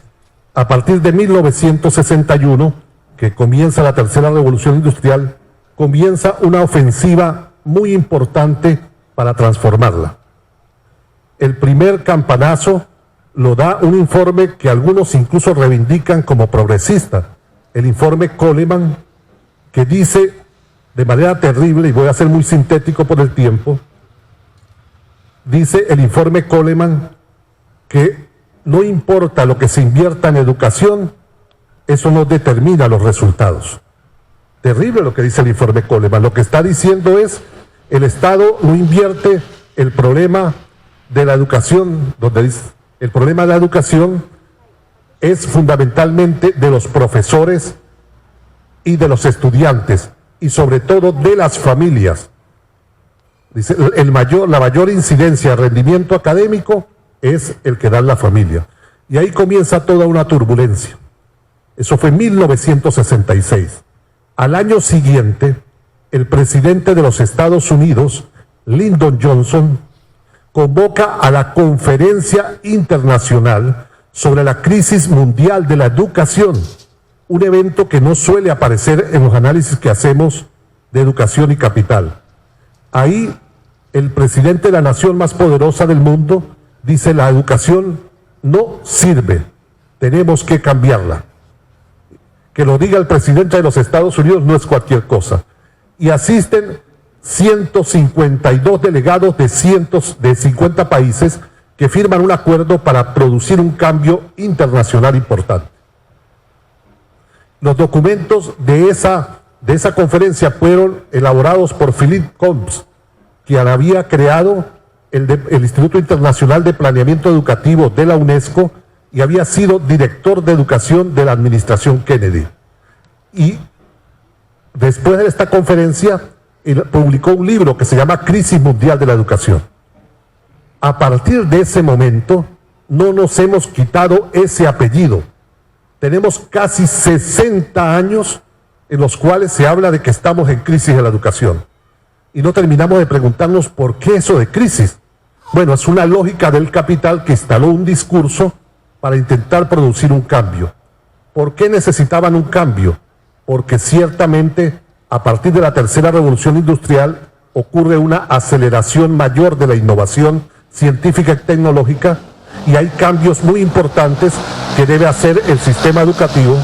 A partir de 1961, que comienza la tercera revolución industrial, comienza una ofensiva muy importante para transformarla. El primer campanazo lo da un informe que algunos incluso reivindican como progresista, el informe Coleman, que dice de manera terrible, y voy a ser muy sintético por el tiempo, dice el informe Coleman que no importa lo que se invierta en educación, eso no determina los resultados. Terrible lo que dice el informe Coleman. Lo que está diciendo es, el Estado no invierte el problema de la educación, donde dice, el problema de la educación es fundamentalmente de los profesores y de los estudiantes, y sobre todo de las familias. Dice, la mayor incidencia de rendimiento académico es el que da la familia. Y ahí comienza toda una turbulencia. Eso fue en 1966. Al año siguiente, el presidente de los Estados Unidos, Lyndon Johnson, convoca a la Conferencia Internacional sobre la Crisis Mundial de la Educación, un evento que no suele aparecer en los análisis que hacemos de educación y capital. Ahí, el presidente de la nación más poderosa del mundo dice: la educación no sirve, tenemos que cambiarla. Que lo diga el presidente de los Estados Unidos no es cualquier cosa. Y asisten 152 delegados de 50 países que firman un acuerdo para producir un cambio internacional importante. Los documentos de esa conferencia fueron elaborados por Philippe Combes, quien había creado el Instituto Internacional de Planeamiento Educativo de la UNESCO y había sido director de educación de la administración Kennedy. Y después de esta conferencia, él publicó un libro que se llama Crisis Mundial de la Educación. A partir de ese momento, no nos hemos quitado ese apellido. Tenemos casi 60 años en los cuales se habla de que estamos en crisis de la educación. Y no terminamos de preguntarnos por qué eso de crisis. Bueno, es una lógica del capital que instaló un discurso para intentar producir un cambio. ¿Por qué necesitaban un cambio? Porque ciertamente a partir de la tercera revolución industrial ocurre una aceleración mayor de la innovación científica y tecnológica y hay cambios muy importantes que debe hacer el sistema educativo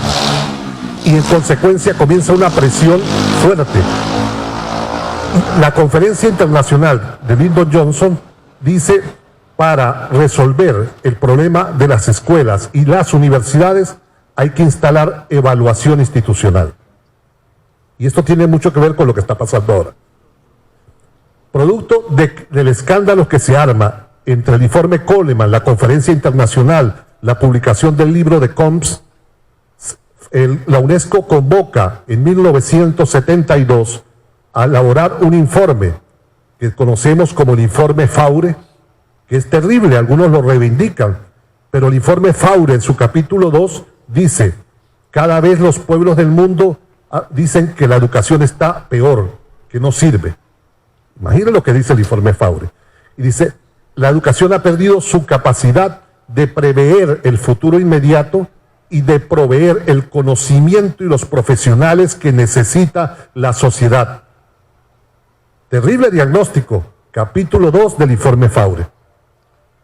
y en consecuencia comienza una presión fuerte. La conferencia internacional de Lyndon Johnson dice, para resolver el problema de las escuelas y las universidades hay que instalar evaluación institucional. Y esto tiene mucho que ver con lo que está pasando ahora. Producto del escándalo que se arma entre el informe Coleman, la conferencia internacional, la publicación del libro de Combes, la UNESCO convoca en 1972 a elaborar un informe que conocemos como el informe Faure, que es terrible, algunos lo reivindican, pero el informe Faure en su capítulo 2 dice, cada vez los pueblos del mundo dicen que la educación está peor, que no sirve. Imaginen lo que dice el informe Faure. Y dice, la educación ha perdido su capacidad de prever el futuro inmediato y de proveer el conocimiento y los profesionales que necesita la sociedad. Terrible diagnóstico, capítulo 2 del informe Faure.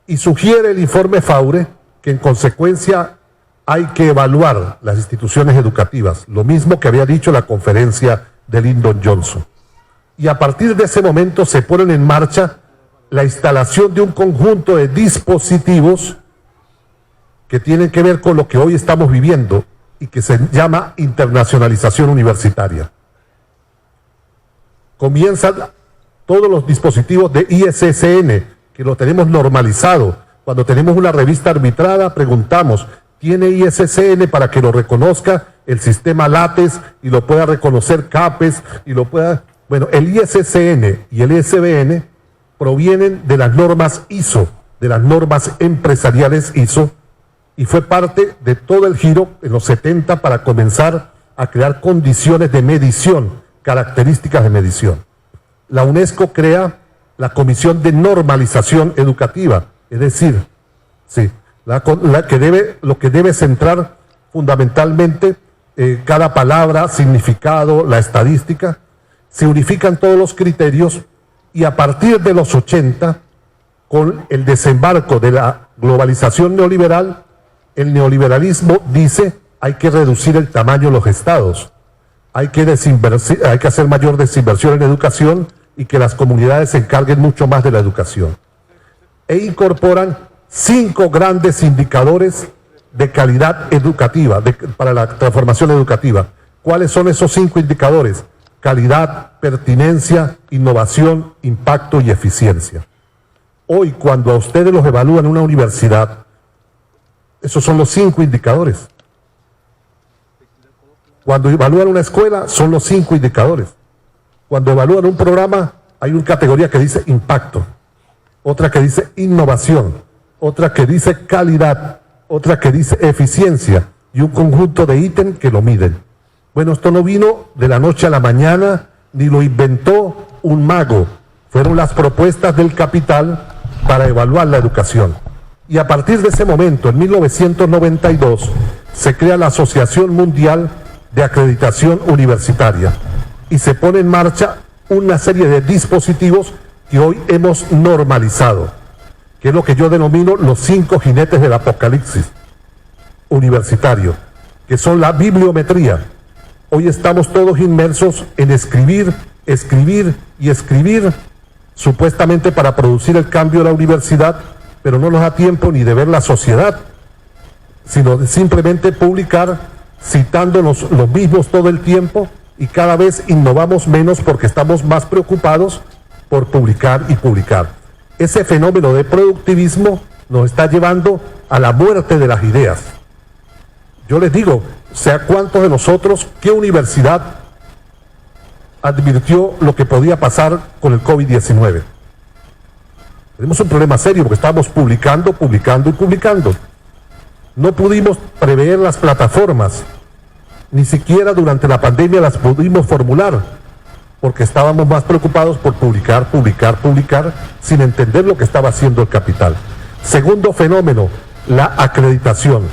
Y sugiere el informe Faure que en consecuencia hay que evaluar las instituciones educativas, lo mismo que había dicho la conferencia de Lyndon Johnson. Y a partir de ese momento se ponen en marcha la instalación de un conjunto de dispositivos que tienen que ver con lo que hoy estamos viviendo y que se llama internacionalización universitaria. Comienzan todos los dispositivos de ISSN, que lo tenemos normalizado. Cuando tenemos una revista arbitrada, preguntamos, ¿tiene ISSN para que lo reconozca el sistema LATES y lo pueda reconocer CAPES y lo pueda... Bueno, el ISSN y el ISBN provienen de las normas ISO, de las normas empresariales ISO, y fue parte de todo el giro en los 70 para comenzar a crear condiciones de medición, características de medición. La UNESCO crea la Comisión de Normalización Educativa, es decir, sí, lo que debe centrar fundamentalmente cada palabra, significado, la estadística. Se unifican todos los criterios y a partir de los 80, con el desembarco de la globalización neoliberal, el neoliberalismo dice hay que reducir el tamaño de los estados, hay que hacer mayor desinversión en educación y que las comunidades se encarguen mucho más de la educación. E incorporan 5 grandes indicadores de calidad educativa, para la transformación educativa. ¿Cuáles son esos 5 indicadores? Calidad, pertinencia, innovación, impacto y eficiencia. Hoy, cuando a ustedes los evalúan en una universidad, esos son los 5 indicadores. Cuando evalúan una escuela, son los 5 indicadores. Cuando evalúan un programa, hay una categoría que dice impacto, otra que dice innovación, otra que dice calidad, otra que dice eficiencia y un conjunto de ítems que lo miden. Bueno, esto no vino de la noche a la mañana, ni lo inventó un mago. Fueron las propuestas del capital para evaluar la educación. Y a partir de ese momento, en 1992, se crea la Asociación Mundial de Acreditación Universitaria y se pone en marcha una serie de dispositivos que hoy hemos normalizado, que es lo que yo denomino los 5 jinetes del apocalipsis universitario, que son la bibliometría. Hoy estamos todos inmersos en escribir, escribir y escribir, supuestamente para producir el cambio de la universidad, pero no nos da tiempo ni de ver la sociedad, sino de simplemente publicar citándonos los mismos todo el tiempo, y cada vez innovamos menos porque estamos más preocupados por publicar y publicar. Ese fenómeno de productivismo nos está llevando a la muerte de las ideas. Yo les digo, sea cuántos de nosotros, qué universidad advirtió lo que podía pasar con el COVID-19. Tenemos un problema serio porque estábamos publicando. No pudimos prever las plataformas, ni siquiera durante la pandemia las pudimos formular, porque estábamos más preocupados por publicar, sin entender lo que estaba haciendo el capital. Segundo fenómeno, la acreditación.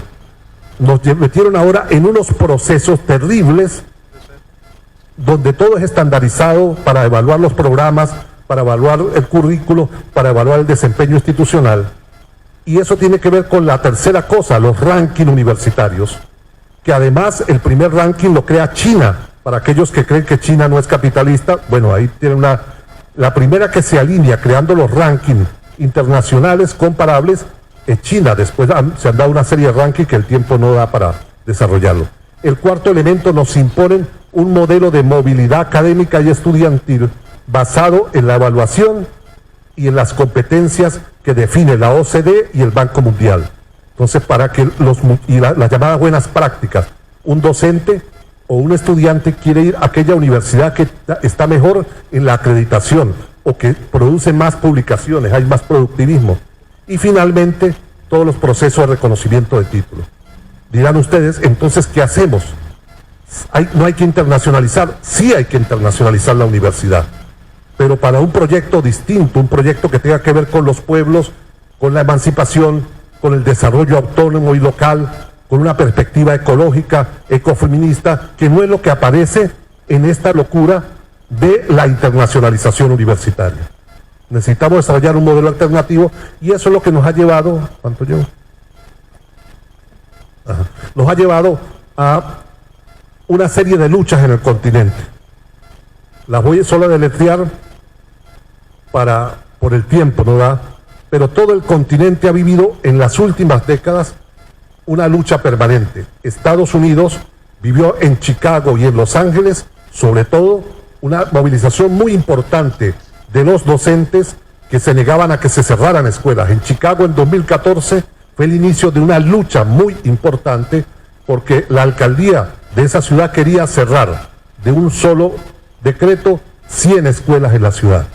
Nos metieron ahora en unos procesos terribles donde todo es estandarizado para evaluar los programas, para evaluar el currículo, para evaluar el desempeño institucional. Y eso tiene que ver con la tercera cosa, los rankings universitarios, que además el primer ranking lo crea China. Para aquellos que creen que China no es capitalista, bueno, ahí tienen la primera que se alinea creando los rankings internacionales comparables es China. Después se han dado una serie de rankings que el tiempo no da para desarrollarlo. El cuarto elemento, nos imponen un modelo de movilidad académica y estudiantil basado en la evaluación y en las competencias que define la OCDE y el Banco Mundial. Entonces, para que las llamadas buenas prácticas, un docente o un estudiante quiere ir a aquella universidad que está mejor en la acreditación o que produce más publicaciones, hay más productivismo. Y finalmente, todos los procesos de reconocimiento de títulos. Dirán ustedes, entonces, ¿qué hacemos? No hay que internacionalizar, sí hay que internacionalizar la universidad, pero para un proyecto distinto, un proyecto que tenga que ver con los pueblos, con la emancipación, con el desarrollo autónomo y local, con una perspectiva ecológica, ecofeminista, que no es lo que aparece en esta locura de la internacionalización universitaria. Necesitamos desarrollar un modelo alternativo y eso es lo que nos ha llevado, ¿cuánto llevo? Nos ha llevado a una serie de luchas en el continente. Las voy solo a deletrear por el tiempo, ¿no da? Pero todo el continente ha vivido en las últimas décadas una lucha permanente. Estados Unidos vivió en Chicago y en Los Ángeles, sobre todo, una movilización muy importante de los docentes que se negaban a que se cerraran escuelas. En Chicago en 2014 fue el inicio de una lucha muy importante porque la alcaldía de esa ciudad quería cerrar de un solo decreto 100 escuelas en la ciudad.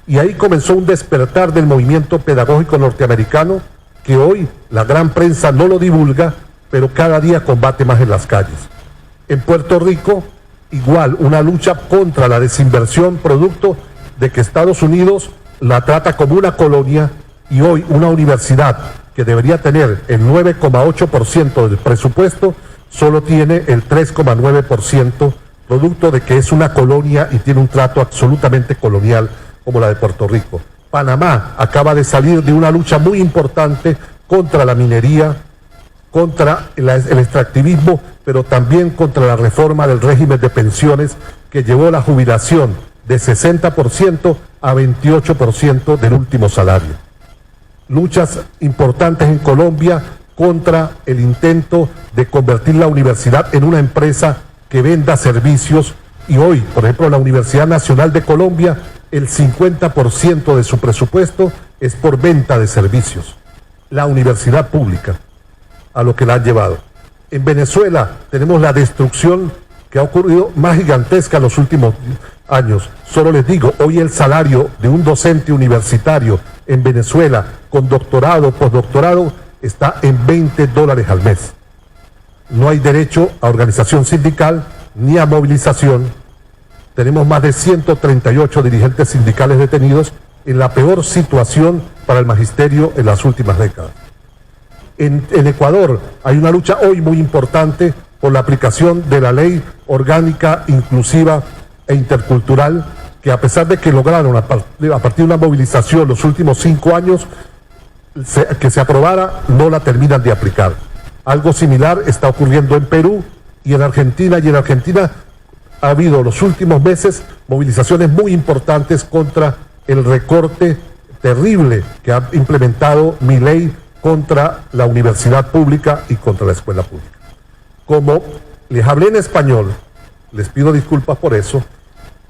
Y ahí comenzó un despertar del movimiento pedagógico norteamericano que hoy la gran prensa no lo divulga, pero cada día combate más en las calles. En Puerto Rico, igual, una lucha contra la desinversión producto de que Estados Unidos la trata como una colonia y hoy una universidad que debería tener el 9,8% del presupuesto, solo tiene el 3,9%, producto de que es una colonia y tiene un trato absolutamente colonial como la de Puerto Rico. Panamá acaba de salir de una lucha muy importante contra la minería, contra el extractivismo, pero también contra la reforma del régimen de pensiones que llevó la jubilación de 60% a 28% del último salario. Luchas importantes en Colombia contra el intento de convertir la universidad en una empresa que venda servicios y hoy, por ejemplo, la Universidad Nacional de Colombia, el 50% de su presupuesto es por venta de servicios. La universidad pública, a lo que la han llevado. En Venezuela tenemos la destrucción que ha ocurrido más gigantesca en los últimos años. Solo les digo, hoy el salario de un docente universitario en Venezuela con doctorado, postdoctorado, está en $20 al mes. No hay derecho a organización sindical ni a movilización. Tenemos más de 138 dirigentes sindicales detenidos en la peor situación para el magisterio en las últimas décadas. En Ecuador hay una lucha hoy muy importante por la aplicación de la ley orgánica, inclusiva e intercultural, que a pesar de que lograron a partir de una movilización los últimos 5 años que se aprobara, no la terminan de aplicar. Algo similar está ocurriendo en Perú y en Argentina, ha habido los últimos meses movilizaciones muy importantes contra el recorte terrible que ha implementado Milei contra la universidad pública y contra la escuela pública. Como les hablé en español, les pido disculpas por eso,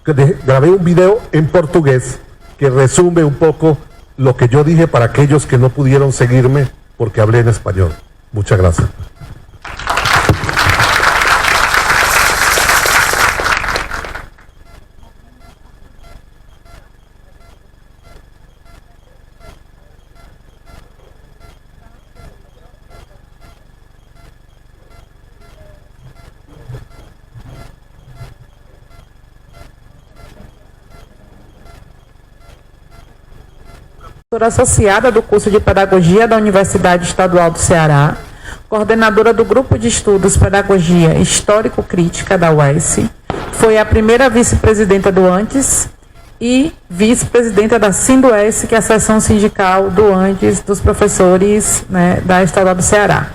grabé un video en portugués que resume un poco lo que yo dije para aquellos que no pudieron seguirme porque hablé en español. Muchas gracias. Associada do curso de Pedagogia da Universidade Estadual do Ceará, coordenadora do Grupo de Estudos Pedagogia Histórico-Crítica da UES, foi a primeira vice-presidenta do ANDES e vice-presidenta da SINDUES, que é a seção sindical do ANDES dos professores, né, da Estadual do Ceará.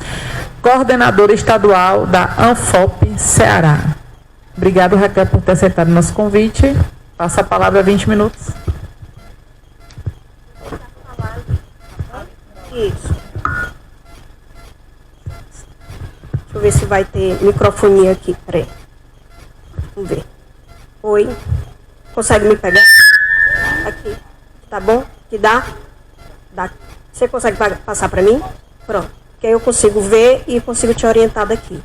Coordenadora estadual da ANFOP Ceará. Obrigado, Raquel, por ter aceitado nosso convite. Passa a palavra 20 minutos. Isso. Deixa eu ver se vai ter microfonia aqui. Peraí. Vamos ver. Oi. Consegue me pegar? Aqui. Tá bom? Que dá? Dá. Você consegue passar para mim? Pronto. Que aí eu consigo ver e consigo te orientar daqui.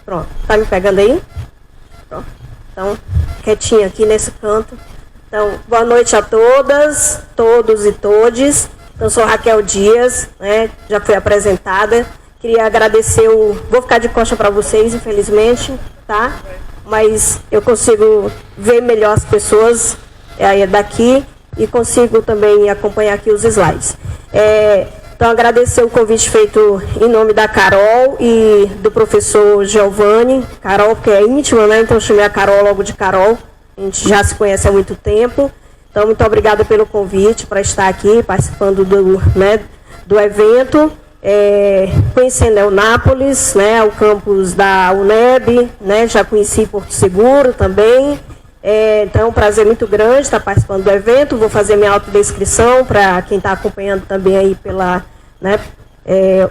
Pronto. Tá me pegando aí? Pronto. Então, quietinho aqui nesse canto. Então, boa noite a todas, todos e todes. Eu sou Raquel Dias, né, já fui apresentada. Queria agradecer Vou ficar de costa para vocês, infelizmente, tá? Mas eu consigo ver melhor as pessoas daqui e consigo também acompanhar aqui os slides. Então, agradecer o convite feito em nome da Carol e do professor Giovanni. Carol, porque é íntima, né? Então, eu chamei a Carol logo de Carol. A gente já se conhece há muito tempo. Então, muito obrigada pelo convite para estar aqui, participando do evento, conhecendo Eunápolis, né, o campus da UNEB, né, já conheci Porto Seguro também. Então, é um prazer muito grande estar participando do evento. Vou fazer minha autodescrição para quem está acompanhando também aí pela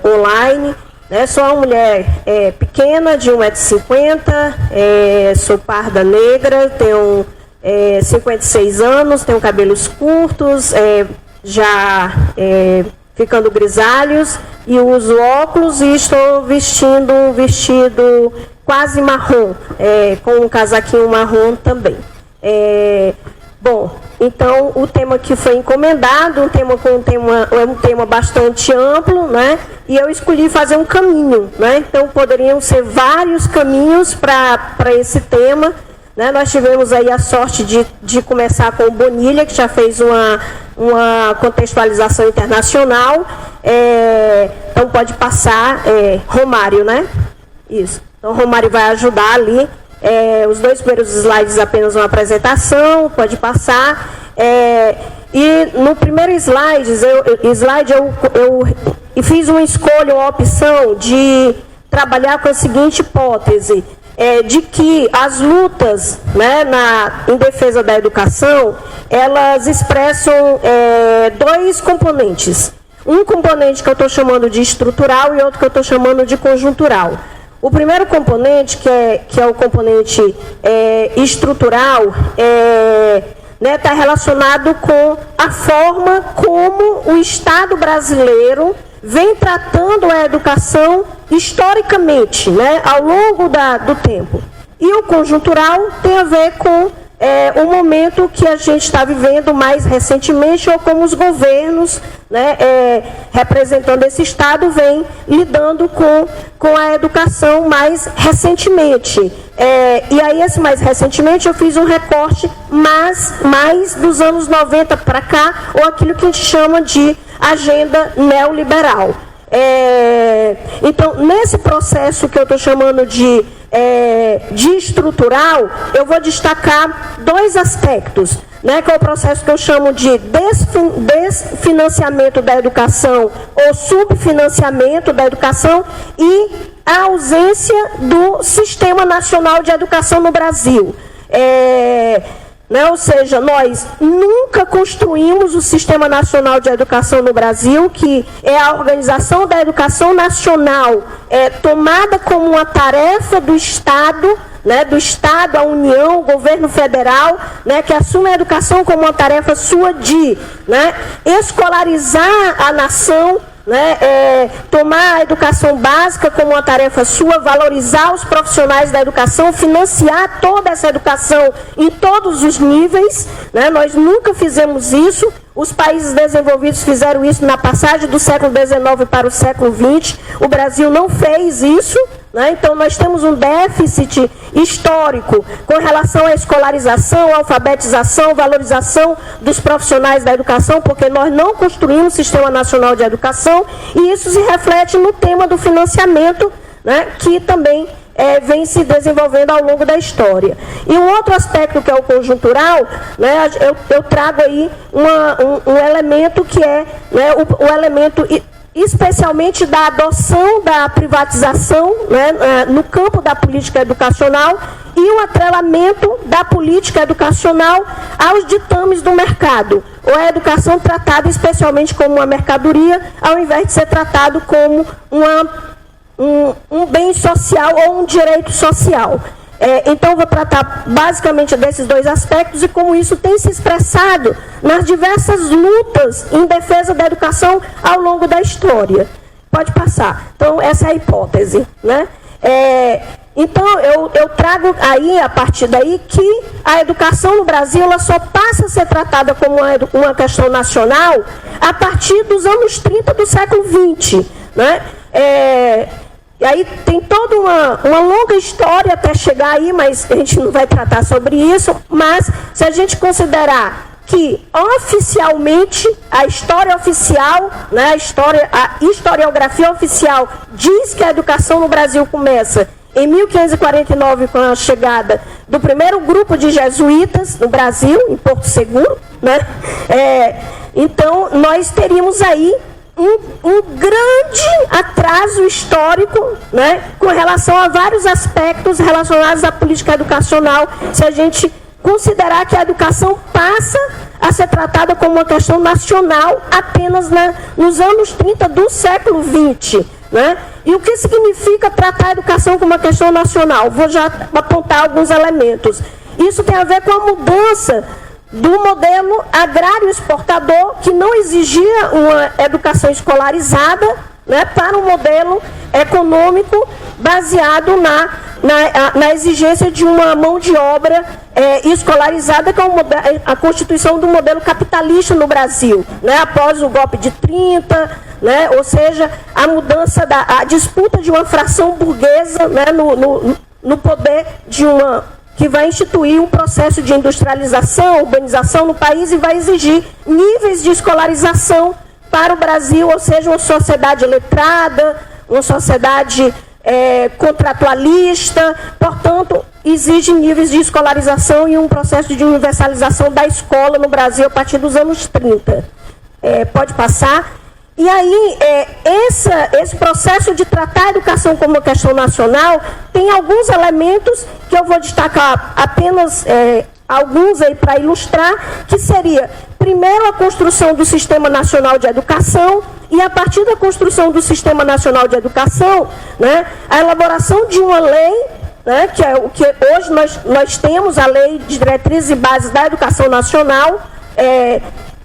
online. Né, sou uma mulher pequena, de 1,50 m, sou parda negra, tenho 56 anos, tenho cabelos curtos, já ficando grisalhos, e uso óculos e estou vestindo um vestido quase marrom, com um casaquinho marrom também. Bom, então o tema que foi encomendado, é um tema bastante amplo, né? E eu escolhi fazer um caminho, né? Então poderiam ser vários caminhos para esse tema. Né, nós tivemos aí a sorte de começar com o Bonilha, que já fez uma contextualização internacional. Então pode passar Romário, né? Isso. Então Romário vai ajudar ali. Os dois primeiros slides apenas uma apresentação, pode passar. E no primeiro slide eu fiz uma escolha, uma opção de trabalhar com a seguinte hipótese. De que as lutas, né, em defesa da educação, elas expressam dois componentes. Um componente que eu estou chamando de estrutural e outro que eu estou chamando de conjuntural. O primeiro componente, que é o componente estrutural, está relacionado com a forma como o Estado brasileiro vem tratando a educação historicamente, né, ao longo do tempo. E o conjuntural tem a ver com o momento que a gente está vivendo mais recentemente, ou como os governos, né, representando esse Estado, vêm lidando com a educação mais recentemente. E aí, mais recentemente, eu fiz um recorte mais dos anos 90 para cá, ou aquilo que a gente chama de agenda neoliberal. Então, nesse processo que eu estou chamando de estrutural, eu vou destacar dois aspectos, né, que é o processo que eu chamo de desfinanciamento da educação ou subfinanciamento da educação e a ausência do Sistema Nacional de Educação no Brasil. né? Ou seja, nós nunca construímos o Sistema Nacional de Educação no Brasil, que é a organização da educação nacional, tomada como uma tarefa do Estado, né, do Estado, a União, o governo federal, né, que assume a educação como uma tarefa sua de, né, escolarizar a nação, né, tomar a educação básica como uma tarefa sua, valorizar os profissionais da educação, financiar toda essa educação em todos os níveis, né? Nós nunca fizemos isso. Os países desenvolvidos fizeram isso na passagem do século XIX para o século XX. O Brasil não fez isso, né? Então, nós temos um déficit histórico com relação à escolarização, alfabetização, valorização dos profissionais da educação, porque nós não construímos Sistema Nacional de Educação, e isso se reflete no tema do financiamento, né, que também vem se desenvolvendo ao longo da história. E um outro aspecto que é o conjuntural, né, eu trago aí um elemento que é, né, o elemento especialmente da adoção da privatização, né, no campo da política educacional, e o atrelamento da política educacional aos ditames do mercado, ou a educação tratada especialmente como uma mercadoria, ao invés de ser tratado como um bem social ou um direito social. Então, vou tratar basicamente desses dois aspectos e como isso tem se expressado nas diversas lutas em defesa da educação ao longo da história. Pode passar. Então, essa é a hipótese, né? Então, eu trago aí, a partir daí, que a educação no Brasil ela só passa a ser tratada como uma questão nacional a partir dos anos 30 do século XX, né? E aí tem toda uma longa história até chegar aí, mas a gente não vai tratar sobre isso. Mas se a gente considerar que oficialmente a história oficial, né, a historiografia oficial diz que a educação no Brasil começa em 1549 com a chegada do primeiro grupo de jesuítas no Brasil, em Porto Seguro, né? Então nós teríamos aí um grande atraso histórico, né, com relação a vários aspectos relacionados à política educacional, se a gente considerar que a educação passa a ser tratada como uma questão nacional apenas nos anos 30 do século XX. Né? E o que significa tratar a educação como uma questão nacional? Vou já apontar alguns elementos. Isso tem a ver com a mudança do modelo agrário exportador, que não exigia uma educação escolarizada, né, para um modelo econômico baseado na exigência de uma mão de obra escolarizada, que é a constituição do modelo capitalista no Brasil, né, após o golpe de 30, né, ou seja, a mudança, a disputa de uma fração burguesa, né, no poder de que vai instituir um processo de industrialização, urbanização no país e vai exigir níveis de escolarização para o Brasil, ou seja, uma sociedade letrada, uma sociedade contratualista, portanto, exige níveis de escolarização e um processo de universalização da escola no Brasil a partir dos anos 30. Pode passar. E aí, esse processo de tratar a educação como uma questão nacional tem alguns elementos que eu vou destacar apenas alguns aí para ilustrar, que seria, primeiro, a construção do Sistema Nacional de Educação, e a partir da construção do Sistema Nacional de Educação, né, a elaboração de uma lei, né, que é o que hoje nós temos, a Lei de Diretrizes e Bases da Educação Nacional,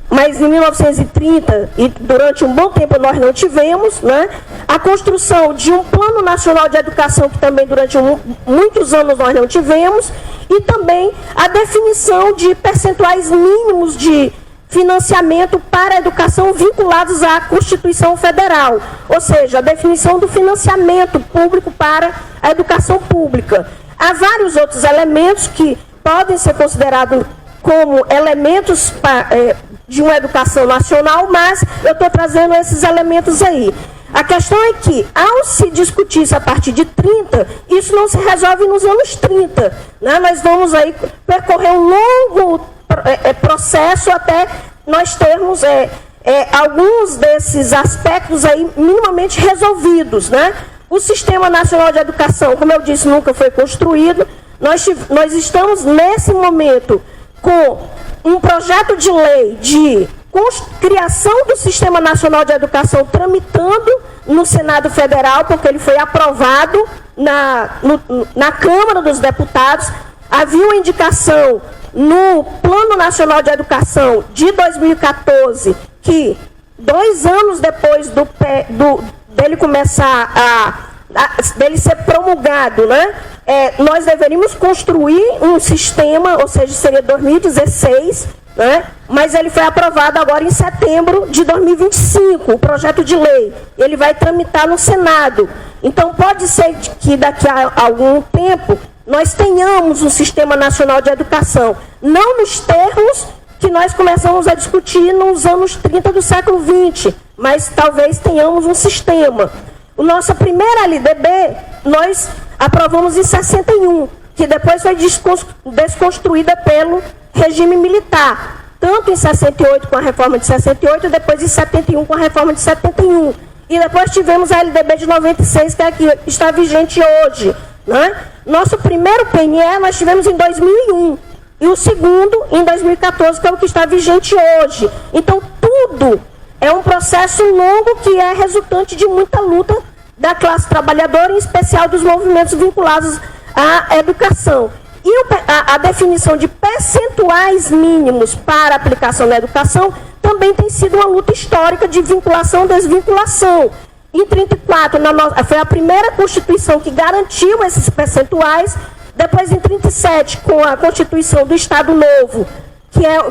mas em 1930, e durante um bom tempo nós não tivemos, né, a construção de um Plano Nacional de Educação, que também durante muitos anos nós não tivemos, e também a definição de percentuais mínimos de financiamento para a educação vinculados à Constituição Federal, ou seja, a definição do financiamento público para a educação pública. Há vários outros elementos que podem ser considerados como elementos de uma educação nacional, mas eu estou trazendo esses elementos aí. A questão é que, ao se discutir isso a partir de 30, isso não se resolve nos anos 30. Né? Nós vamos aí percorrer um longo processo até nós termos alguns desses aspectos aí minimamente resolvidos. Né? O Sistema Nacional de Educação, como eu disse, nunca foi construído. Nós estamos, nesse momento, com um projeto de lei de criação do Sistema Nacional de Educação tramitando no Senado Federal, porque ele foi aprovado na Câmara dos Deputados. Havia uma indicação no Plano Nacional de Educação de 2014, que 2 anos depois dele começar dele ser promulgado, né, nós deveríamos construir um sistema, ou seja, seria 2016, né, mas ele foi aprovado agora em setembro de 2025, o projeto de lei. Ele vai tramitar no Senado. Então, pode ser que daqui a algum tempo nós tenhamos um Sistema Nacional de Educação, não nos termos que nós começamos a discutir nos anos 30 do século XX, mas talvez tenhamos um sistema. A nossa primeira LDB, nós aprovamos em 61, que depois foi desconstruída pelo regime militar, tanto em 68 com a reforma de 68, depois em 71 com a reforma de 71. E depois tivemos a LDB de 96, que é a que está vigente hoje, né? Nosso primeiro PNE nós tivemos em 2001, e o segundo em 2014, que é o que está vigente hoje. Então, tudo é um processo longo que é resultante de muita luta da classe trabalhadora, em especial dos movimentos vinculados à educação. E a definição de percentuais mínimos para a aplicação da educação também tem sido uma luta histórica de vinculação e desvinculação. Em 34, foi a primeira Constituição que garantiu esses percentuais. Depois, em 37, com a Constituição do Estado Novo,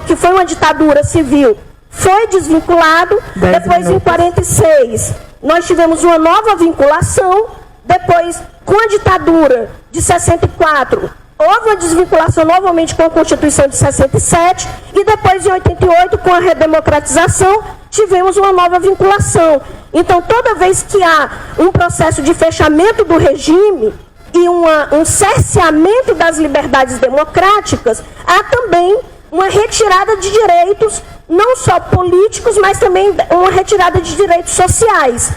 que foi uma ditadura civil, foi desvinculado. Depois, em 46, nós tivemos uma nova vinculação. Depois, com a ditadura de 64, houve uma desvinculação novamente com a Constituição de 67. E depois, em 88, com a redemocratização, tivemos uma nova vinculação. Então, toda vez que há um processo de fechamento do regime e um cerceamento das liberdades democráticas, há também uma retirada de direitos, não só políticos, mas também uma retirada de direitos sociais.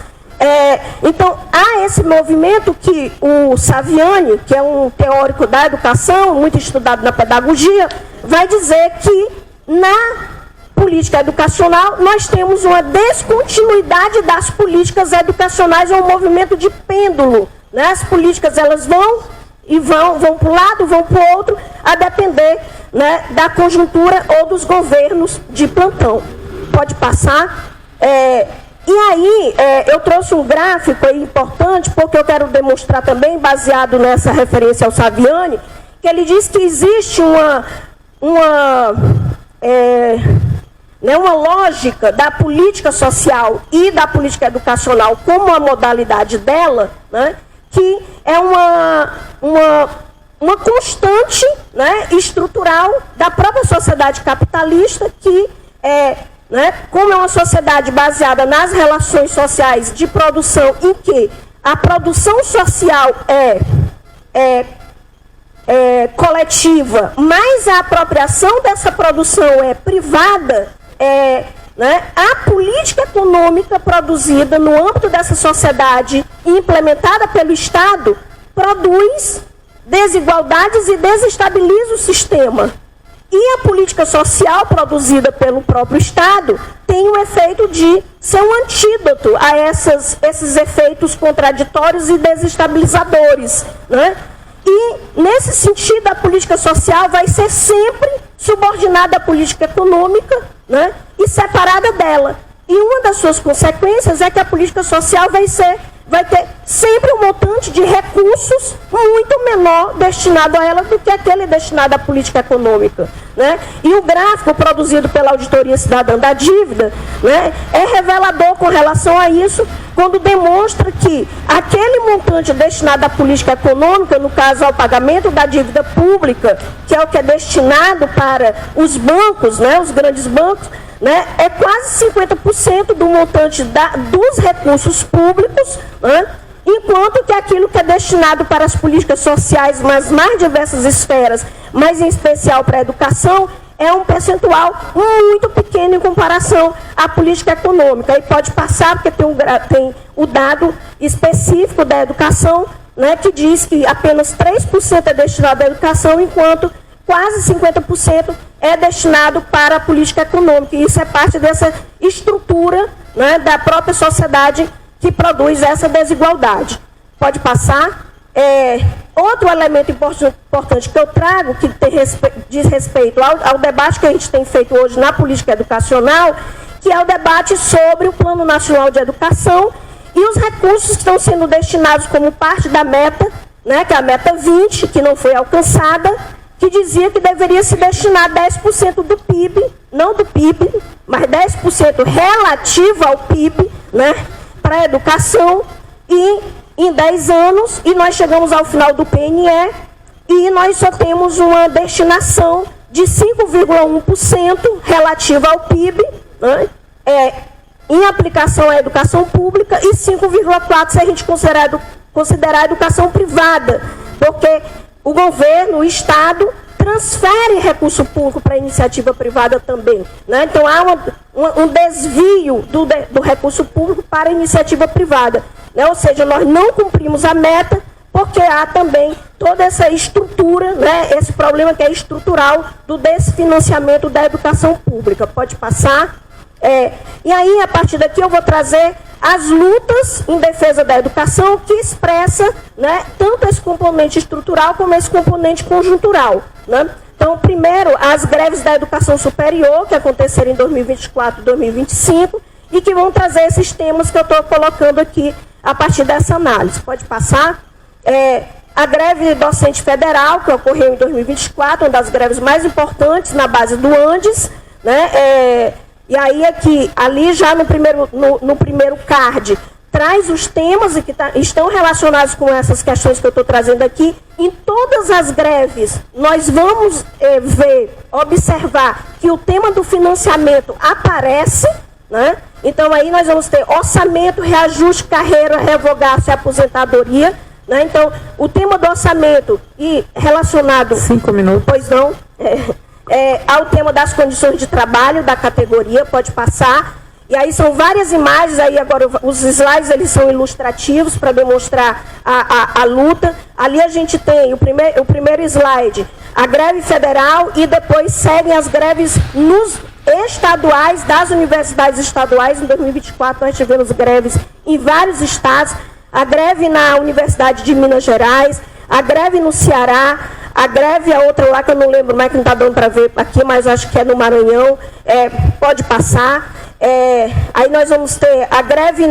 Então, há esse movimento que o Saviani, que é um teórico da educação, muito estudado na pedagogia, vai dizer que na política educacional nós temos uma descontinuidade das políticas educacionais, é um movimento de pêndulo, né? As políticas elas vão para um lado, vão para o outro, a depender, né, da conjuntura ou dos governos de plantão. Pode passar. E aí, eu trouxe um gráfico aí importante, porque eu quero demonstrar também, baseado nessa referência ao Saviani, que ele diz que existe uma lógica da política social e da política educacional como a modalidade dela, né, que é uma constante, né, estrutural da própria sociedade capitalista, que como é uma sociedade baseada nas relações sociais de produção, em que a produção social é coletiva, mas a apropriação dessa produção é privada, a política econômica produzida no âmbito dessa sociedade e implementada pelo Estado produz desigualdades e desestabiliza o sistema. E a política social produzida pelo próprio Estado tem o efeito de ser um antídoto a esses efeitos contraditórios e desestabilizadores, né? E, nesse sentido, a política social vai ser sempre subordinada à política econômica, né, e separada dela. E uma das suas consequências é que a política social vai ter sempre um montante de recursos muito menor destinado a ela do que aquele destinado à política econômica, né? E o gráfico produzido pela Auditoria Cidadã da Dívida, né, é revelador com relação a isso, quando demonstra que aquele montante destinado à política econômica, no caso ao pagamento da dívida pública, que é o que é destinado para os bancos, né, os grandes bancos, né, é quase 50% do montante dos recursos públicos, né, enquanto que aquilo que é destinado para as políticas sociais nas mais diversas esferas, mas em especial para a educação, é um percentual muito pequeno em comparação à política econômica. E pode passar, porque tem o dado específico da educação, né, que diz que apenas 3% é destinado à educação, enquanto quase 50% é destinado para a política econômica. E isso é parte dessa estrutura, né, da própria sociedade que produz essa desigualdade. Pode passar. Outro elemento importante que eu trago, que diz respeito ao debate que a gente tem feito hoje na política educacional, que é o debate sobre o Plano Nacional de Educação e os recursos que estão sendo destinados como parte da meta, né, que é a meta 20, que não foi alcançada, que dizia que deveria se destinar 10% do PIB, não do PIB, mas 10% relativo ao PIB, né, para a educação, e em 10 anos, e nós chegamos ao final do PNE, e nós só temos uma destinação de 5,1% relativa ao PIB, né, em aplicação à educação pública, e 5,4% se a gente considerar a educação privada, porque o governo, o Estado, transfere recurso público para a iniciativa privada também, né? Então, há um desvio do recurso público para a iniciativa privada, né? Ou seja, nós não cumprimos a meta porque há também toda essa estrutura, né? Esse problema que é estrutural do desfinanciamento da educação pública. Pode passar. E aí, a partir daqui, eu vou trazer as lutas em defesa da educação, que expressa, né, tanto esse componente estrutural como esse componente conjuntural, né? Então, primeiro, as greves da educação superior, que aconteceram em 2024 e 2025, e que vão trazer esses temas que eu estou colocando aqui a partir dessa análise. Pode passar. A greve docente federal, que ocorreu em 2024, uma das greves mais importantes na base do Andes, né? E aí ali já no primeiro card, traz os temas que estão relacionados com essas questões que eu estou trazendo aqui. Em todas as greves, nós vamos observar que o tema do financiamento aparece, né? Então aí nós vamos ter orçamento, reajuste, carreira, revogaço e aposentadoria, né? Então, o tema do orçamento e relacionado... 5 minutos. Pois não. Ao tema das condições de trabalho da categoria, pode passar. E aí são várias imagens, aí agora os slides eles são ilustrativos para demonstrar a luta. Ali a gente tem o primeiro slide, a greve federal, e depois seguem as greves nos estaduais, das universidades estaduais. Em 2024 nós tivemos greves em vários estados, a greve na Universidade de Minas Gerais, a greve no Ceará, a greve, a outra lá que eu não lembro mais, que não está dando para ver aqui, mas acho que é no Maranhão, pode passar. Aí nós vamos ter a greve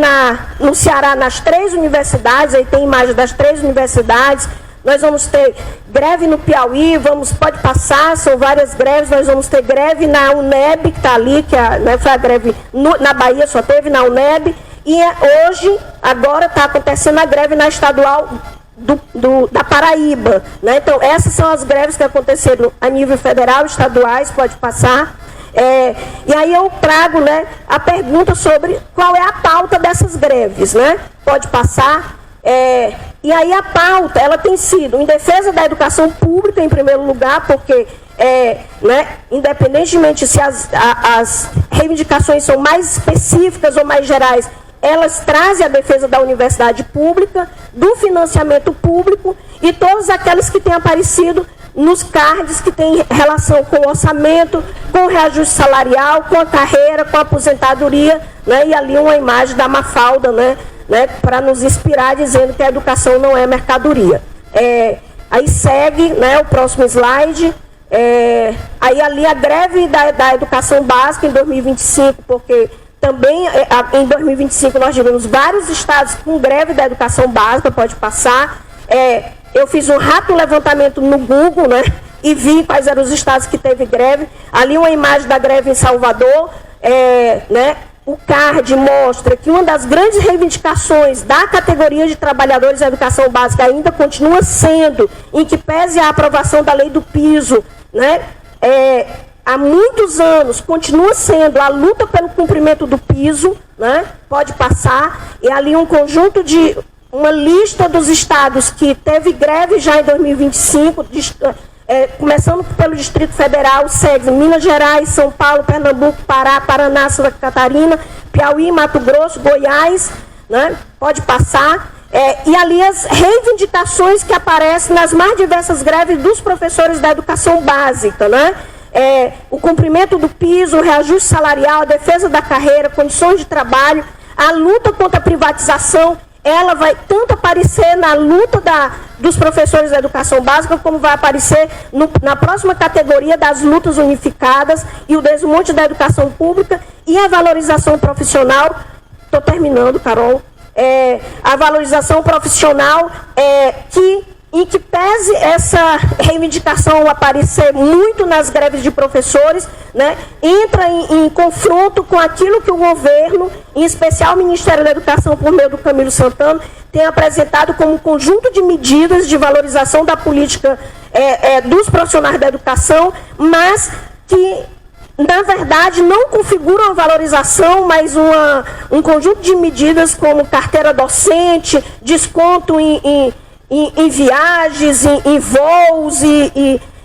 no Ceará nas 3 universidades, aí tem imagem das 3 universidades. Nós vamos ter greve no Piauí, pode passar, são várias greves. Nós vamos ter greve na UNEB, que está ali, que foi a greve na Bahia, só teve na UNEB. E hoje, agora está acontecendo a greve na estadual da Paraíba, né? Então, essas são as greves que aconteceram a nível federal, estaduais, pode passar. E aí eu trago, né, a pergunta sobre qual é a pauta dessas greves, né? Pode passar. E aí a pauta, ela tem sido em defesa da educação pública, em primeiro lugar, porque, né, independentemente se as reivindicações são mais específicas ou mais gerais, elas trazem a defesa da universidade pública, do financiamento público e todas aquelas que têm aparecido nos cards que têm relação com o orçamento, com o reajuste salarial, com a carreira, com a aposentadoria, né? E ali uma imagem da Mafalda, né, para nos inspirar, dizendo que a educação não é mercadoria. Aí segue, né, o próximo slide. Aí ali a greve da educação básica em 2025, porque... Também, em 2025, nós tivemos vários estados com greve da educação básica, pode passar. Eu fiz um rápido levantamento no Google, né, e vi quais eram os estados que teve greve. Ali uma imagem da greve em Salvador. Né, o card mostra que uma das grandes reivindicações da categoria de trabalhadores da educação básica ainda continua sendo, em que pese a aprovação da lei do piso, né, há muitos anos, continua sendo a luta pelo cumprimento do piso, né? Pode passar. E ali um conjunto de... uma lista dos estados que teve greve já em 2025, começando pelo Distrito Federal, segue Minas Gerais, São Paulo, Pernambuco, Pará, Paraná, Santa Catarina, Piauí, Mato Grosso, Goiás, né? Pode passar. E ali as reivindicações que aparecem nas mais diversas greves dos professores da educação básica, né? o cumprimento do piso, o reajuste salarial, a defesa da carreira, condições de trabalho, a luta contra a privatização, ela vai tanto aparecer na luta dos professores da educação básica, como vai aparecer na próxima categoria das lutas unificadas e o desmonte da educação pública e a valorização profissional. Estou terminando, Carol. A valorização profissional em que pese essa reivindicação aparecer muito nas greves de professores, né, entra em confronto com aquilo que o governo, em especial o Ministério da Educação, por meio do Camilo Santana, tem apresentado como conjunto de medidas de valorização da política dos profissionais da educação, mas que, na verdade, não configuram a valorização, mas um conjunto de medidas como carteira docente, desconto em viagens, em voos,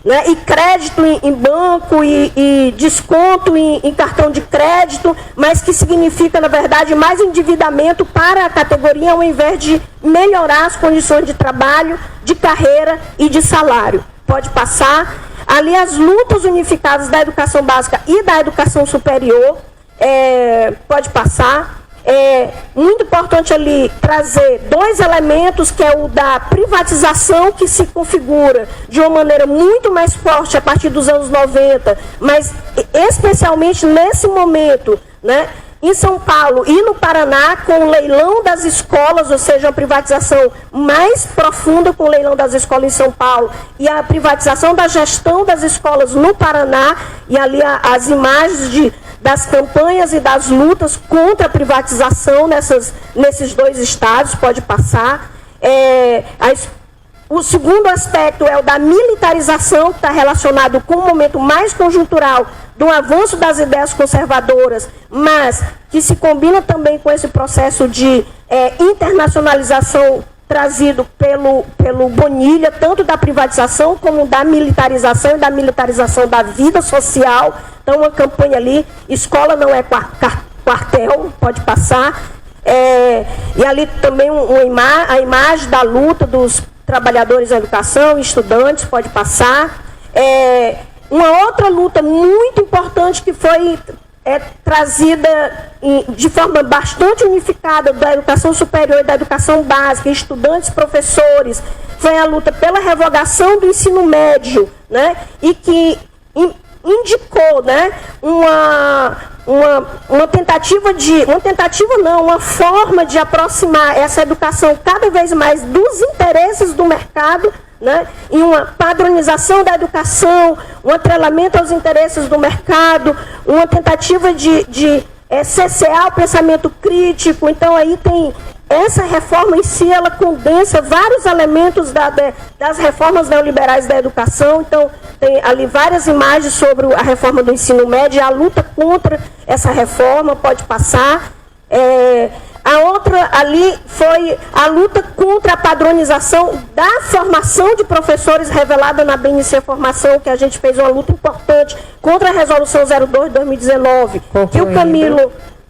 né, e crédito em banco, e desconto em cartão de crédito, mas que significa, na verdade, mais endividamento para a categoria, ao invés de melhorar as condições de trabalho, de carreira e de salário. Pode passar. Ali as lutas unificadas da educação básica e da educação superior, pode passar. Muito importante ali trazer dois elementos, que é o da privatização, que se configura de uma maneira muito mais forte a partir dos anos 90, mas especialmente nesse momento, né, em São Paulo e no Paraná, com o leilão das escolas, ou seja, a privatização mais profunda com o leilão das escolas em São Paulo e a privatização da gestão das escolas no Paraná, e ali as imagens das campanhas e das lutas contra a privatização nesses dois estados, pode passar. O segundo aspecto é o da militarização, que está relacionado com o momento mais conjuntural do avanço das ideias conservadoras, mas que se combina também com esse processo de internacionalização trazido pelo Bonilha, tanto da privatização como da militarização e da militarização da vida social. Então, uma campanha ali, escola não é quartel, pode passar. E ali também a imagem da luta dos trabalhadores da educação, estudantes, pode passar. Uma outra luta muito importante que foi trazida de forma bastante unificada da educação superior e da educação básica, estudantes, professores, foi a luta pela revogação do ensino médio, né, e que indicou, né, uma forma de aproximar essa educação cada vez mais dos interesses do mercado, né, e uma padronização da educação, um atrelamento aos interesses do mercado, uma tentativa de cessear o pensamento crítico. Então, aí tem essa reforma em si, ela condensa vários elementos das reformas neoliberais da educação. Então, tem ali várias imagens sobre a reforma do ensino médio e a luta contra essa reforma, pode passar. A outra ali foi a luta contra a padronização da formação de professores, revelada na BNC Formação, que a gente fez uma luta importante contra a Resolução 02 de 2019,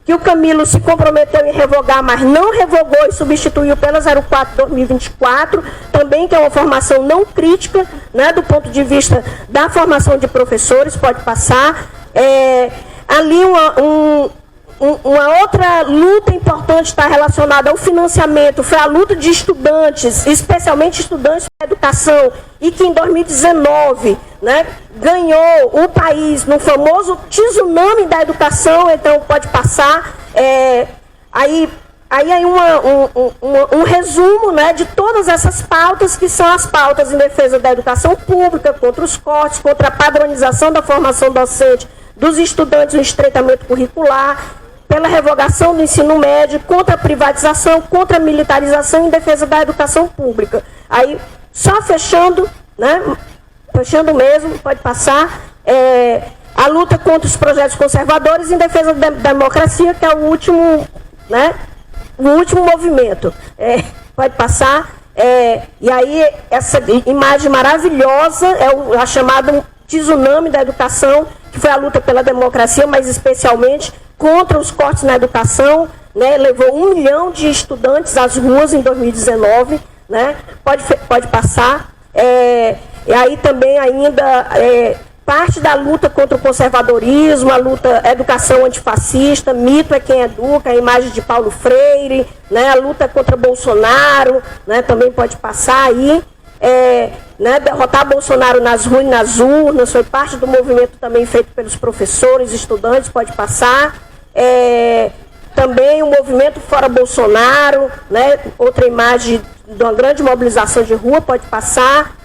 que o Camilo se comprometeu em revogar, mas não revogou e substituiu pela 04 de 2024, também, que é uma formação não crítica, né, do ponto de vista da formação de professores, pode passar. Ali uma outra luta importante está relacionada ao financiamento, foi a luta de estudantes, especialmente estudantes da educação, e que em 2019, né, ganhou o país no famoso tsunami da educação. Então pode passar. Aí um resumo, né, de todas essas pautas, que são as pautas em defesa da educação pública, contra os cortes, contra a padronização da formação docente dos estudantes no estreitamento curricular, pela revogação do ensino médio, contra a privatização, contra a militarização, em defesa da educação pública. Aí, só fechando, né, fechando mesmo, pode passar, a luta contra os projetos conservadores em defesa da democracia, que é o último, né, o último movimento. Pode passar. E aí, essa imagem maravilhosa é a chamada tsunami da educação, que foi a luta pela democracia, mas especialmente contra os cortes na educação, né, levou 1 milhão de estudantes às ruas em 2019, né, pode passar. E aí também ainda parte da luta contra o conservadorismo, a luta educação antifascista, mito é quem educa, a imagem de Paulo Freire, né, a luta contra Bolsonaro, né, também pode passar aí, né, derrotar Bolsonaro nas ruas e nas urnas, foi parte do movimento também feito pelos professores, estudantes, pode passar. Também o movimento Fora Bolsonaro, né, outra imagem de uma grande mobilização de rua, pode passar.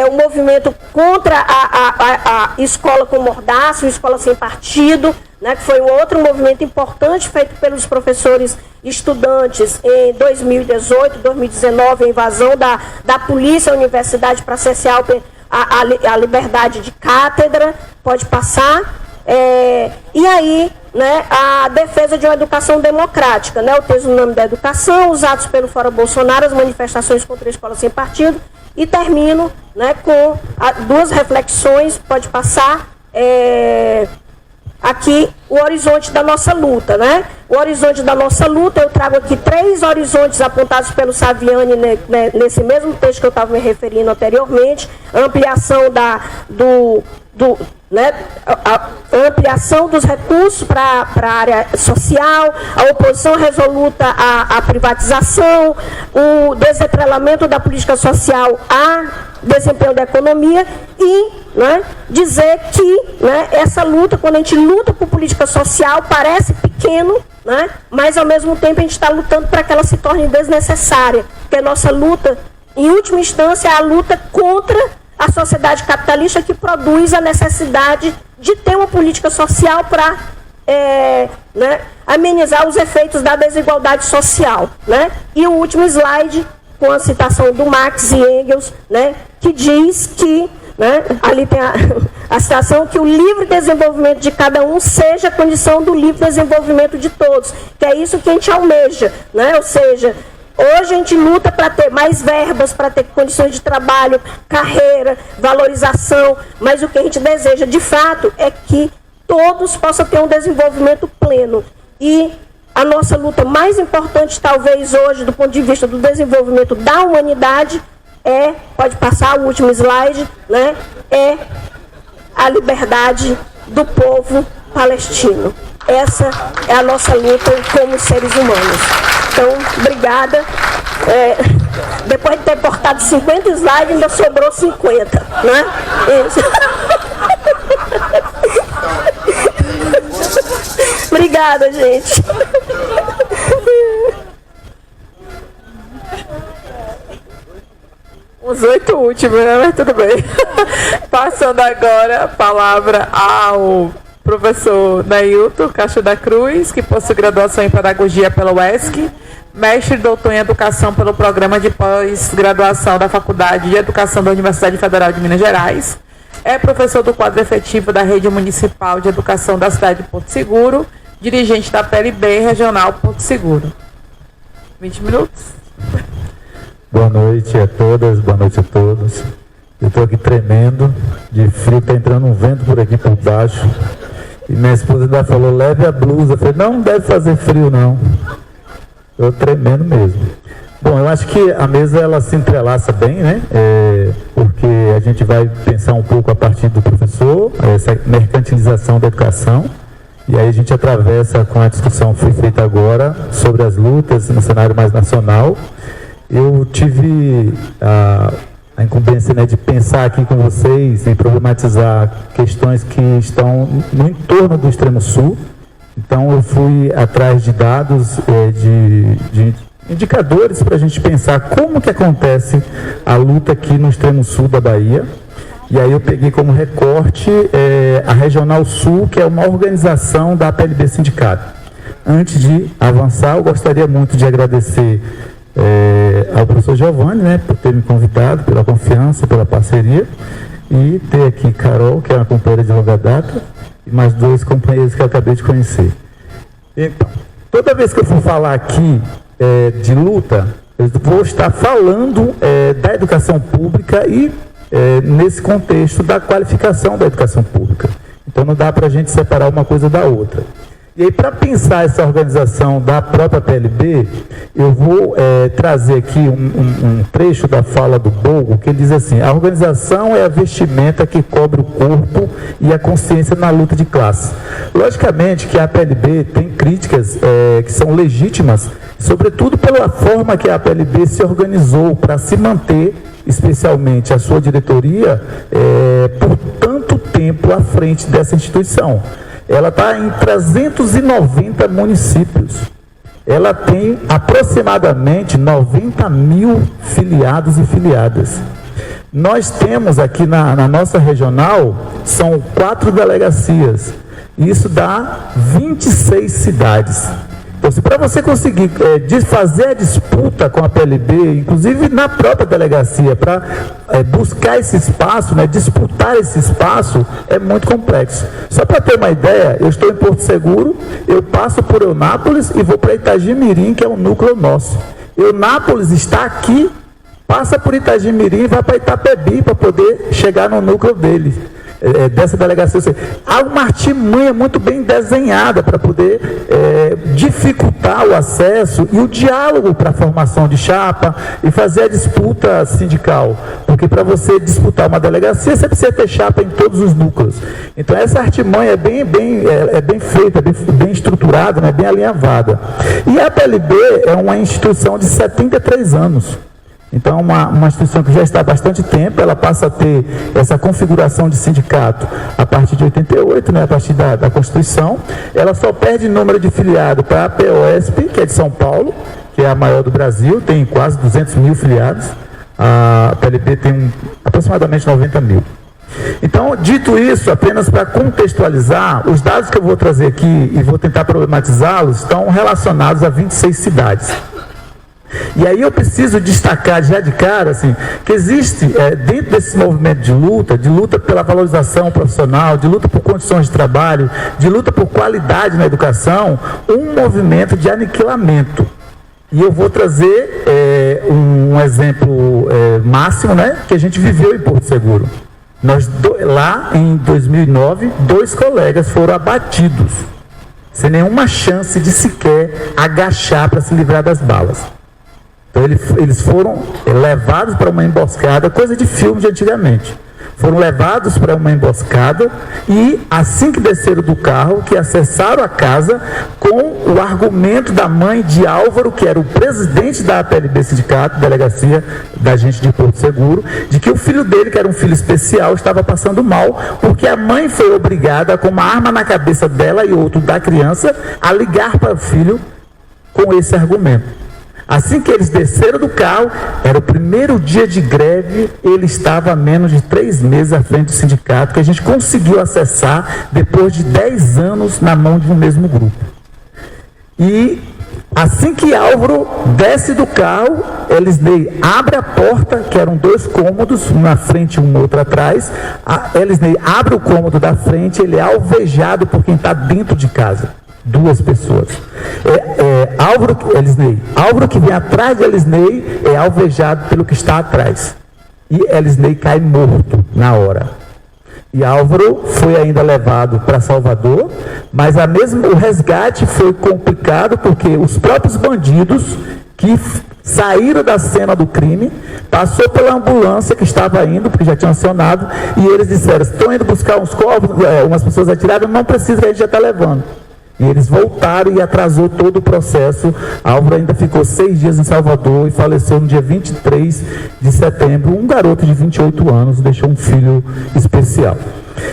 O movimento contra a escola com mordaço, escola sem partido, né, que foi um outro movimento importante feito pelos professores estudantes em 2018, 2019, a invasão da polícia à universidade para cercear a liberdade de cátedra, pode passar. E aí, né, a defesa de uma educação democrática, né, o texto no nome da educação, os atos pelo Fora Bolsonaro, as manifestações contra a escola sem partido, e termino, né, com duas reflexões, pode passar, aqui o horizonte da nossa luta, né? O horizonte da nossa luta, eu trago aqui 3 horizontes apontados pelo Saviani, né, nesse mesmo texto que eu estava me referindo anteriormente, a ampliação a ampliação dos recursos para a área social, a oposição resoluta à privatização, o desatrelamento da política social a desempenho da economia e, né, dizer que, né, essa luta, quando a gente luta por política social, parece pequeno, né, mas ao mesmo tempo a gente está lutando para que ela se torne desnecessária, porque a nossa luta, em última instância, é a luta contra a sociedade capitalista que produz a necessidade de ter uma política social para né, amenizar os efeitos da desigualdade social, né? E o último slide, com a citação do Marx e Engels, né, que diz que, né, ali tem a citação, que o livre desenvolvimento de cada um seja a condição do livre desenvolvimento de todos, que é isso que a gente almeja, né? Ou seja, hoje a gente luta para ter mais verbas, para ter condições de trabalho, carreira, valorização, mas o que a gente deseja, de fato, é que todos possam ter um desenvolvimento pleno. E a nossa luta mais importante, talvez hoje, do ponto de vista do desenvolvimento da humanidade, pode passar o último slide, né, é a liberdade do povo palestino. Essa é a nossa luta como seres humanos. Então, obrigada. Depois de ter portado 50 slides, ainda sobrou 50, né? Isso. Obrigada, gente. Os 8 últimos, né? Mas tudo bem. Passando agora a palavra ao professor Neilton Castro da Cruz, que possui graduação em Pedagogia pela UESC, mestre e doutor em Educação pelo Programa de Pós-Graduação da Faculdade de Educação da Universidade Federal de Minas Gerais, é professor do quadro efetivo da Rede Municipal de Educação da cidade de Porto Seguro, dirigente da PLB Regional Porto Seguro. 20 minutos. Boa noite a todas, boa noite a todos. Eu estou aqui tremendo de frio, está entrando um vento por aqui por baixo. E minha esposa ainda falou, leve a blusa. Eu falei, não deve fazer frio não. Eu tremendo mesmo. Bom, eu acho que a mesa ela se entrelaça bem, né? Porque a gente vai pensar um pouco a partir do professor, essa mercantilização da educação. E aí a gente atravessa com a discussão que foi feita agora sobre as lutas no cenário mais nacional. Eu tive a incumbência, né, de pensar aqui com vocês e problematizar questões que estão no entorno do extremo sul. Então eu fui atrás de dados, de indicadores para a gente pensar como que acontece a luta aqui no extremo sul da Bahia. E aí eu peguei como recorte a Regional Sul, que é uma organização da PLB Sindicato. Antes de avançar, eu gostaria muito de agradecer ao professor Giovanni, né, por ter me convidado, pela confiança, pela parceria, e ter aqui Carol, que é uma companheira de longa data, e mais 2 companheiros que eu acabei de conhecer. Então, toda vez que eu for falar aqui de luta, eu vou estar falando da educação pública e nesse contexto da qualificação da educação pública. Então não dá para a gente separar uma coisa da outra. E aí, para pensar essa organização da própria PLB, eu vou trazer aqui um trecho da fala do Bogo, que ele diz assim: a organização é a vestimenta que cobre o corpo e a consciência na luta de classe. Logicamente que a PLB tem críticas que são legítimas, sobretudo pela forma que a PLB se organizou para se manter, especialmente a sua diretoria, por tanto tempo à frente dessa instituição. Ela está em 390 municípios. Ela tem aproximadamente 90 mil filiados e filiadas. Nós temos aqui na nossa regional, são 4 delegacias. Isso dá 26 cidades. Então, se para você conseguir fazer a disputa com a PLB, inclusive na própria delegacia, para buscar esse espaço, disputar esse espaço, é muito complexo. Só para ter uma ideia, eu estou em Porto Seguro, eu passo por Eunápolis e vou para Itagimirim, que é um núcleo nosso. Eunápolis está aqui, passa por Itagimirim e vai para Itapebi para poder chegar no núcleo dele. Dessa delegacia. Há uma artimanha muito bem desenhada para poder dificultar o acesso e o diálogo para a formação de chapa e fazer a disputa sindical, porque para você disputar uma delegacia você precisa ter chapa em todos os núcleos. Então essa artimanha é bem feita, bem estruturada, bem alinhavada. E a PLB é uma instituição de 73 anos. Então, uma instituição que já está há bastante tempo, ela passa a ter essa configuração de sindicato a partir de 88, a partir da Constituição. Ela só perde número de filiado para a POSP, que é de São Paulo, que é a maior do Brasil, tem quase 200 mil filiados. A PLB tem aproximadamente 90 mil. Então, dito isso, apenas para contextualizar, os dados que eu vou trazer aqui e vou tentar problematizá-los estão relacionados a 26 cidades. E aí eu preciso destacar já de cara, assim, que existe dentro desse movimento de luta pela valorização profissional, de luta por condições de trabalho, de luta por qualidade na educação, um movimento de aniquilamento. E eu vou trazer um exemplo máximo, que a gente viveu em Porto Seguro. Lá em 2009, 2 colegas foram abatidos, sem nenhuma chance de sequer agachar para se livrar das balas. Então eles foram levados para uma emboscada, coisa de filme de antigamente. Foram levados para uma emboscada e, assim que desceram do carro, que acessaram a casa, com o argumento da mãe de Álvaro, que era o presidente da PLB Sindicato, delegacia da gente de Porto Seguro, de que o filho dele, que era um filho especial, estava passando mal, porque a mãe foi obrigada, com uma arma na cabeça dela e outro da criança, a ligar para o filho com esse argumento. Assim que eles desceram do carro, era o primeiro dia de greve, ele estava há menos de 3 meses à frente do sindicato, que a gente conseguiu acessar depois de 10 anos na mão de um mesmo grupo. E assim que Álvaro desce do carro, Elisnei abre a porta, que eram 2 cômodos, um na frente e um outro atrás. Elisnei abre o cômodo da frente, ele é alvejado por quem está dentro de casa. 2 pessoas. Álvaro que vem atrás de Elisnei é alvejado pelo que está atrás. E Elisnei cai morto na hora. E Álvaro foi ainda levado para Salvador, mas o resgate foi complicado porque os próprios bandidos que saíram da cena do crime, passou pela ambulância que estava indo, porque já tinham acionado, e eles disseram: estão indo buscar uns corpos, umas pessoas atiraram, não precisa, que a gente já está levando. E eles voltaram e atrasou todo o processo. Álvaro ainda ficou 6 dias em Salvador e faleceu no dia 23 de setembro. Um garoto de 28 anos deixou um filho especial.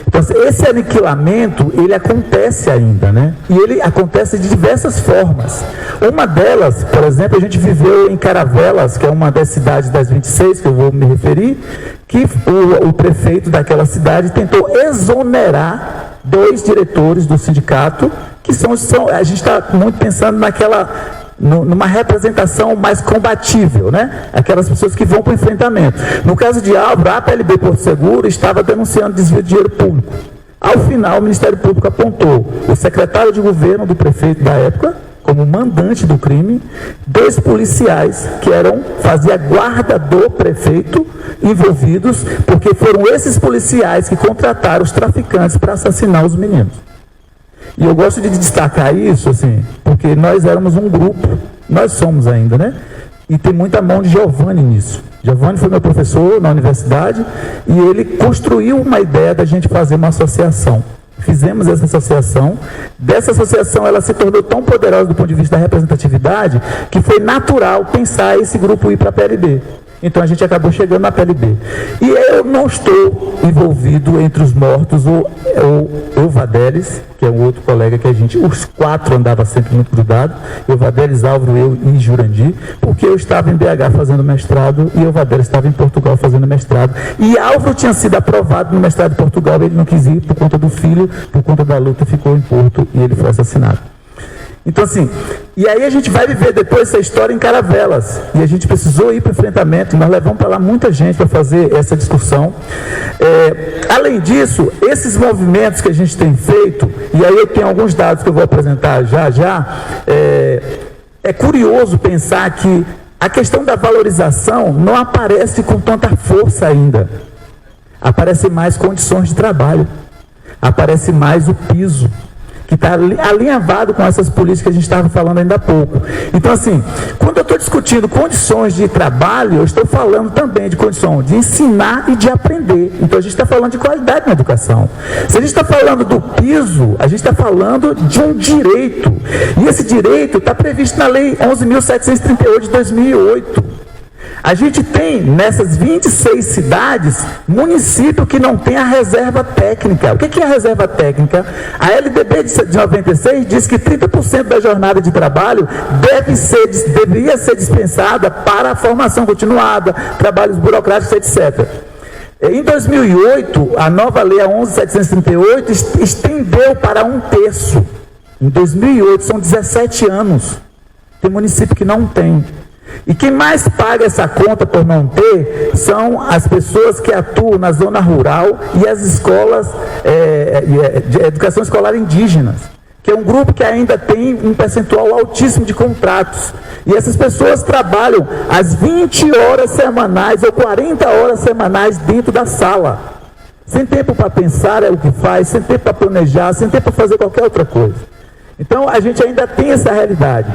Então, esse aniquilamento, ele acontece ainda, E ele acontece de diversas formas. Uma delas, por exemplo, a gente viveu em Caravelas, que é uma das cidades das 26, que eu vou me referir, que o prefeito daquela cidade tentou exonerar 2 diretores do sindicato, que a gente está muito pensando numa representação mais combatível, Aquelas pessoas que vão para o enfrentamento. No caso de Álvaro, a PLB Porto Seguro estava denunciando desvio de dinheiro público. Ao final, o Ministério Público apontou o secretário de governo do prefeito da época como mandante do crime, 2 policiais que fazia guarda do prefeito envolvidos, porque foram esses policiais que contrataram os traficantes para assassinar os meninos. E eu gosto de destacar isso, assim, porque nós éramos um grupo, nós somos ainda, né? E tem muita mão de Giovanni nisso. Giovanni foi meu professor na universidade e ele construiu uma ideia da gente fazer uma associação. Fizemos essa associação. Dessa associação, ela se tornou tão poderosa do ponto de vista da representatividade que foi natural pensar esse grupo ir para a PLB. Então a gente acabou chegando na PLB. E eu não estou envolvido entre os mortos, o Vadelis, que é um outro colega que a gente, os quatro andava sempre muito grudado, eu, Vadelis, Álvaro, eu e Jurandir, porque eu estava em BH fazendo mestrado e o Vadelis estava em Portugal fazendo mestrado. E Álvaro tinha sido aprovado no mestrado de Portugal, ele não quis ir por conta do filho, por conta da luta, ficou em Porto e ele foi assassinado. Então, assim, e aí a gente vai viver depois essa história em Caravelas. E a gente precisou ir para o enfrentamento, nós levamos para lá muita gente para fazer essa discussão. Além disso, esses movimentos que a gente tem feito, e aí eu tenho alguns dados que eu vou apresentar é curioso pensar que a questão da valorização não aparece com tanta força ainda. Aparecem mais condições de trabalho, aparece mais o piso, que está alinhavado com essas políticas que a gente estava falando ainda há pouco. Então, assim, quando eu estou discutindo condições de trabalho, eu estou falando também de condição de ensinar e de aprender. Então, a gente está falando de qualidade na educação. Se a gente está falando do piso, a gente está falando de um direito. E esse direito está previsto na Lei 11.738 de 2008. A gente tem, nessas 26 cidades, município que não tem a reserva técnica. O que é a reserva técnica? A LDB de 96 diz que 30% da jornada de trabalho deveria ser dispensada para a formação continuada, trabalhos burocráticos, etc. Em 2008, a nova Lei 11.738 estendeu para 1/3. Em 2008, são 17 anos. Tem município que não tem. E quem mais paga essa conta por não ter são as pessoas que atuam na zona rural e as escolas de educação escolar indígenas, que é um grupo que ainda tem um percentual altíssimo de contratos. E essas pessoas trabalham as 20 horas semanais ou 40 horas semanais dentro da sala, sem tempo para pensar o que faz, sem tempo para planejar, sem tempo para fazer qualquer outra coisa. Então a gente ainda tem essa realidade.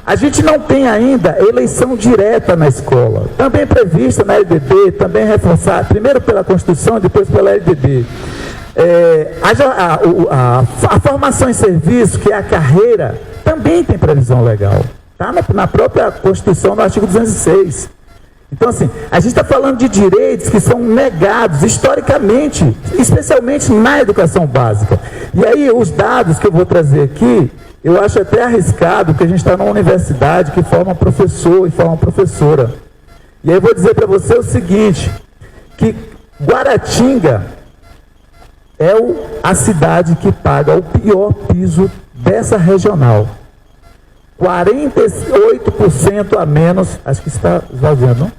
A gente não tem ainda eleição direta na escola, também prevista na LDB, também reforçada, primeiro pela Constituição, depois pela LDB. A formação em serviço, que é a carreira, também tem previsão legal, tá? Na própria Constituição, no artigo 206. Então, assim, a gente está falando de direitos que são negados historicamente, especialmente na educação básica. E aí, os dados que eu vou trazer aqui, eu acho até arriscado, porque a gente está numa universidade que forma professor e forma professora. E aí eu vou dizer para você o seguinte, que Guaratinga é a cidade que paga o pior piso dessa regional. 48% a menos, acho que está esvaziando, não?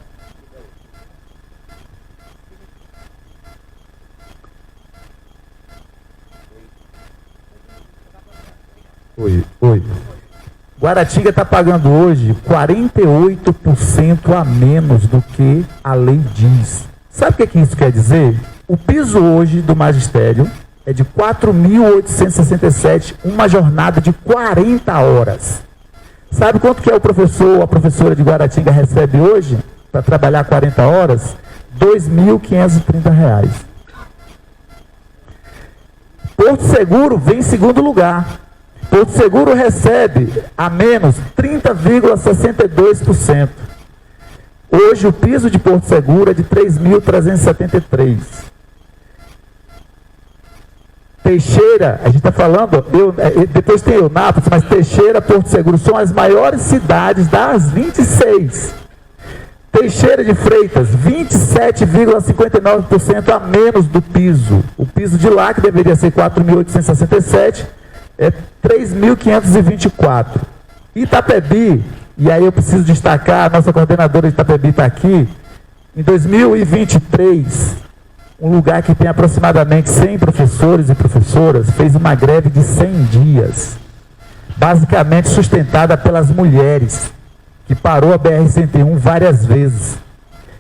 Oi. Guaratinga está pagando hoje 48% a menos do que a lei diz. Sabe o que isso quer dizer? O piso hoje do magistério é de 4.867, uma jornada de 40 horas. Sabe quanto que é o professor ou a professora de Guaratinga recebe hoje para trabalhar 40 horas? R$ 2.530. Porto Seguro vem em segundo lugar. Porto Seguro recebe a menos 30,62%. Hoje o piso de Porto Seguro é de 3.373. Teixeira, a gente está falando, depois tem Eunápolis, mas Teixeira, Porto Seguro são as maiores cidades das 26. Teixeira de Freitas, 27,59% a menos do piso. O piso de lá, que deveria ser 4.867, é 3.524. Itapebi, e aí eu preciso destacar, a nossa coordenadora de Itapebi está aqui, em 2023, um lugar que tem aproximadamente 100 professores e professoras, fez uma greve de 100 dias, basicamente sustentada pelas mulheres, que parou a BR-101 várias vezes.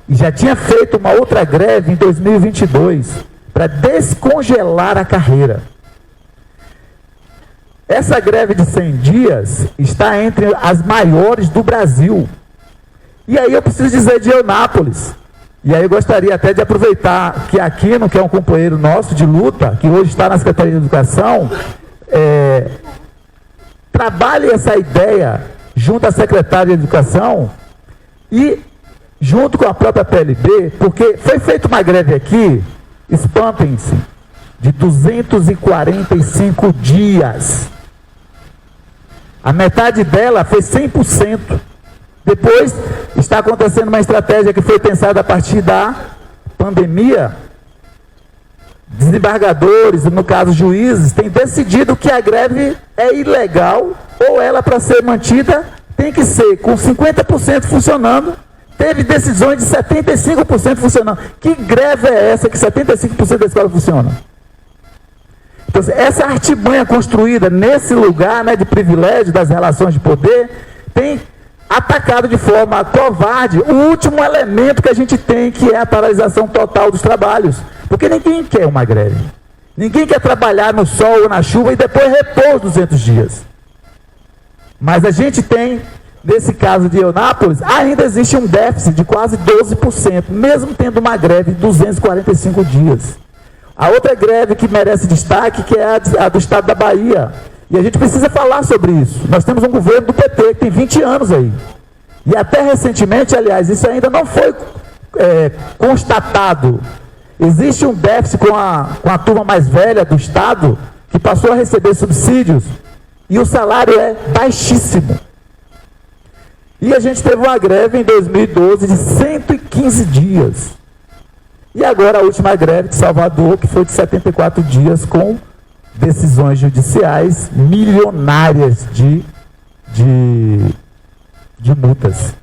E já tinha feito uma outra greve em 2022, para descongelar a carreira. Essa greve de 100 dias está entre as maiores do Brasil. E aí eu preciso dizer de Eunápolis. E aí eu gostaria até de aproveitar que Aquino, que é um companheiro nosso de luta, que hoje está na Secretaria de Educação, trabalhe essa ideia junto à Secretaria de Educação e junto com a própria PLB, porque foi feita uma greve aqui, espantem-se, de 245 dias. A metade dela foi 100%. Depois está acontecendo uma estratégia que foi pensada a partir da pandemia. Desembargadores, no caso juízes, têm decidido que a greve é ilegal ou ela, para ser mantida, tem que ser com 50% funcionando. Teve decisões de 75% funcionando. Que greve é essa que 75% da escola funciona? Então, essa artimanha construída nesse lugar, né, de privilégio das relações de poder, tem atacado de forma covarde o último elemento que a gente tem, que é a paralisação total dos trabalhos. Porque ninguém quer uma greve. Ninguém quer trabalhar no sol ou na chuva e depois repor os 200 dias. Mas a gente tem, nesse caso de Eunápolis, ainda existe um déficit de quase 12%, mesmo tendo uma greve de 245 dias. A outra greve que merece destaque, que é a do estado da Bahia. E a gente precisa falar sobre isso. Nós temos um governo do PT que tem 20 anos aí. E até recentemente, aliás, isso ainda não foi constatado. Existe um déficit com a turma mais velha do estado, que passou a receber subsídios, e o salário é baixíssimo. E a gente teve uma greve em 2012 de 115 dias. E agora a última greve de Salvador, que foi de 74 dias, com decisões judiciais milionárias de multas.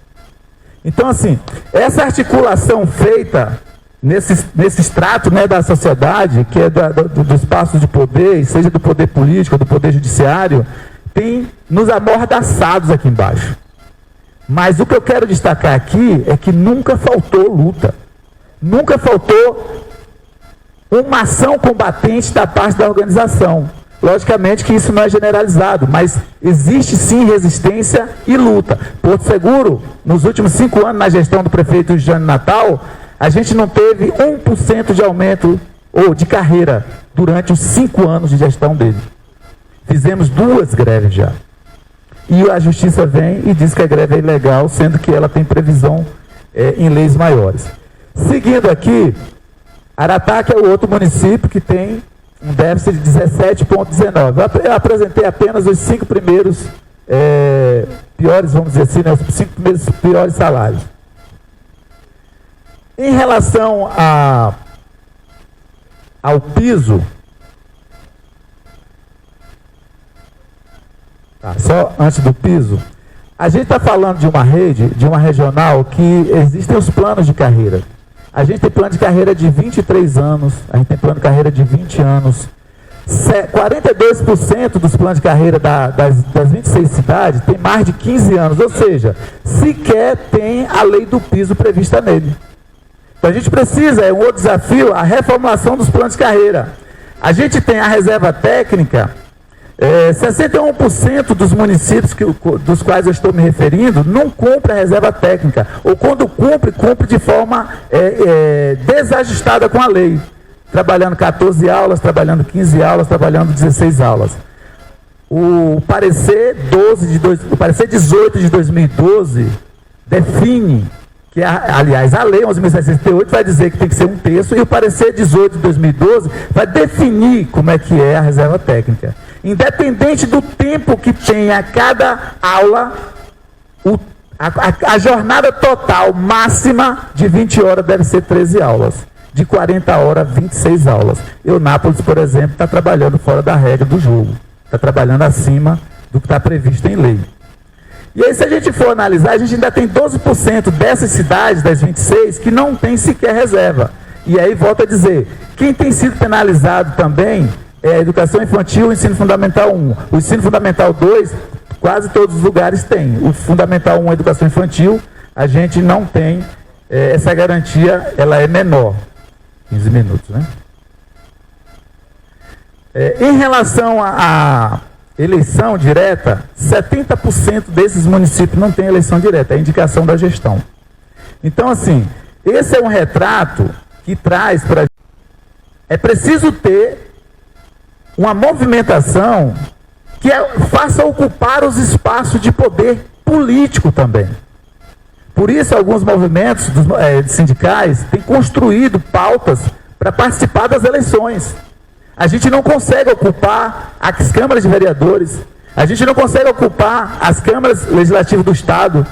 Então, assim, essa articulação feita nesse extrato, né, da sociedade, que é do espaço de poder, seja do poder político, do poder judiciário, tem nos amordaçados aqui embaixo. Mas o que eu quero destacar aqui é que nunca faltou luta. Nunca faltou uma ação combatente da parte da organização. Logicamente que isso não é generalizado, mas existe sim resistência e luta. Porto Seguro, nos últimos 5 anos, na gestão do prefeito Jânio Natal, a gente não teve 1% de aumento ou de carreira durante os 5 anos de gestão dele. Fizemos 2 greves já. E a justiça vem e diz que a greve é ilegal, sendo que ela tem previsão em leis maiores. Seguindo aqui, Aratá, que é o outro município que tem um déficit de 17,19. Eu apresentei apenas os 5 primeiros piores, vamos dizer assim, né, os 5 primeiros piores salários. Em relação ao piso, só antes do piso, a gente está falando de uma rede, de uma regional, que existem os planos de carreira. A gente tem plano de carreira de 23 anos, a gente tem plano de carreira de 20 anos. 42% dos planos de carreira das 26 cidades tem mais de 15 anos, ou seja, sequer tem a lei do piso prevista nele. Então a gente precisa, é um outro desafio, a reformulação dos planos de carreira. A gente tem a reserva técnica, 61% dos municípios dos quais eu estou me referindo não cumpre a reserva técnica, ou quando cumpre de forma desajustada com a lei, trabalhando 14 aulas, trabalhando 15 aulas, trabalhando 16 aulas. O parecer 18 de 2012 define que, aliás, a lei 11.768 vai dizer que tem que ser 1/3, e o parecer 18 de 2012 vai definir como é que é a reserva técnica. Independente do tempo que tem a cada aula, a jornada total máxima de 20 horas deve ser 13 aulas. De 40 horas, 26 aulas. Eunápolis, por exemplo, está trabalhando fora da regra do jogo. Está trabalhando acima do que está previsto em lei. E aí, se a gente for analisar, a gente ainda tem 12% dessas cidades, das 26, que não tem sequer reserva. E aí, volto a dizer, quem tem sido penalizado também é a educação infantil e o ensino fundamental 1. O ensino fundamental 2, quase todos os lugares têm. O fundamental 1, a educação infantil, a gente não tem essa garantia, ela é menor. 15 minutos, né? Em relação eleição direta, 70% desses municípios não tem eleição direta, é indicação da gestão. Então, assim, esse é um retrato que traz para... É preciso ter uma movimentação que faça ocupar os espaços de poder político também. Por isso, alguns movimentos sindicais têm construído pautas para participar das eleições. A gente não consegue ocupar as câmaras de vereadores, a gente não consegue ocupar as câmaras legislativas do Estado.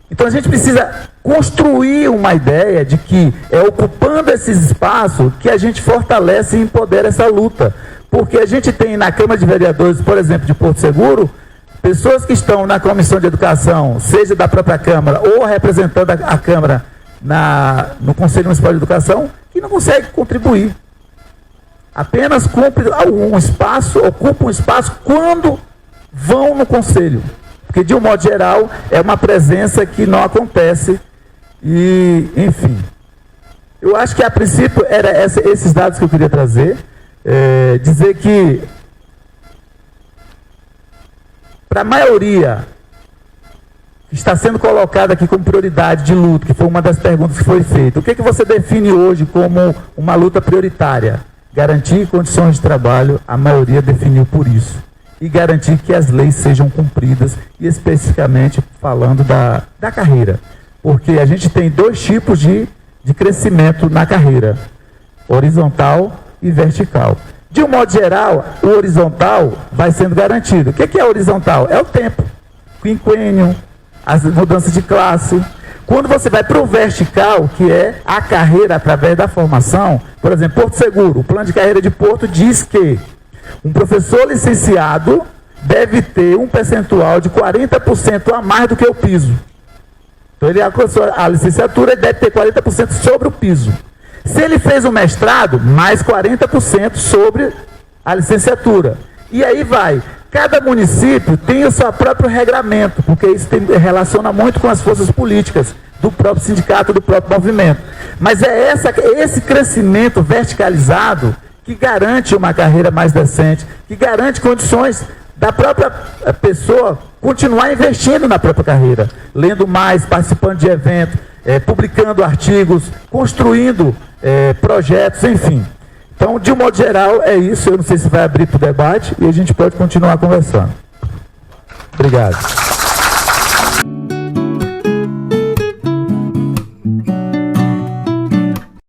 Então a gente precisa construir uma ideia de que é ocupando esses espaços que a gente fortalece e empodera essa luta. Porque a gente tem na Câmara de Vereadores, por exemplo, de Porto Seguro, pessoas que estão na Comissão de Educação, seja da própria Câmara ou representando a Câmara no Conselho Municipal de Educação, que não conseguem contribuir. Apenas ocupam um espaço quando vão no Conselho. Porque, de um modo geral, é uma presença que não acontece. E, enfim. Eu acho que, a princípio, eram esses dados que eu queria trazer. Dizer que, para a maioria que está sendo colocada aqui como prioridade de luta, que foi uma das perguntas que foi feita, o que você define hoje como uma luta prioritária? Garantir condições de trabalho, a maioria definiu por isso. E garantir que as leis sejam cumpridas, e especificamente falando da carreira. Porque a gente tem dois tipos de crescimento na carreira, horizontal e vertical. De um modo geral, o horizontal vai sendo garantido. O que é horizontal? É o tempo, quinquênio, as mudanças de classe. Quando você vai para o vertical, que é a carreira através da formação, por exemplo, Porto Seguro, o plano de carreira de Porto diz que um professor licenciado deve ter um percentual de 40% a mais do que o piso. Então, ele alcançou a licenciatura e deve ter 40% sobre o piso. Se ele fez um mestrado, mais 40% sobre a licenciatura. E aí vai. Cada município tem o seu próprio regramento, porque isso relaciona muito com as forças políticas do próprio sindicato, do próprio movimento. Mas é esse crescimento verticalizado que garante uma carreira mais decente, que garante condições da própria pessoa continuar investindo na própria carreira, lendo mais, participando de eventos, publicando artigos, construindo projetos, enfim. Então, de um modo geral, é isso. Eu não sei se vai abrir para o debate e a gente pode continuar conversando. Obrigado.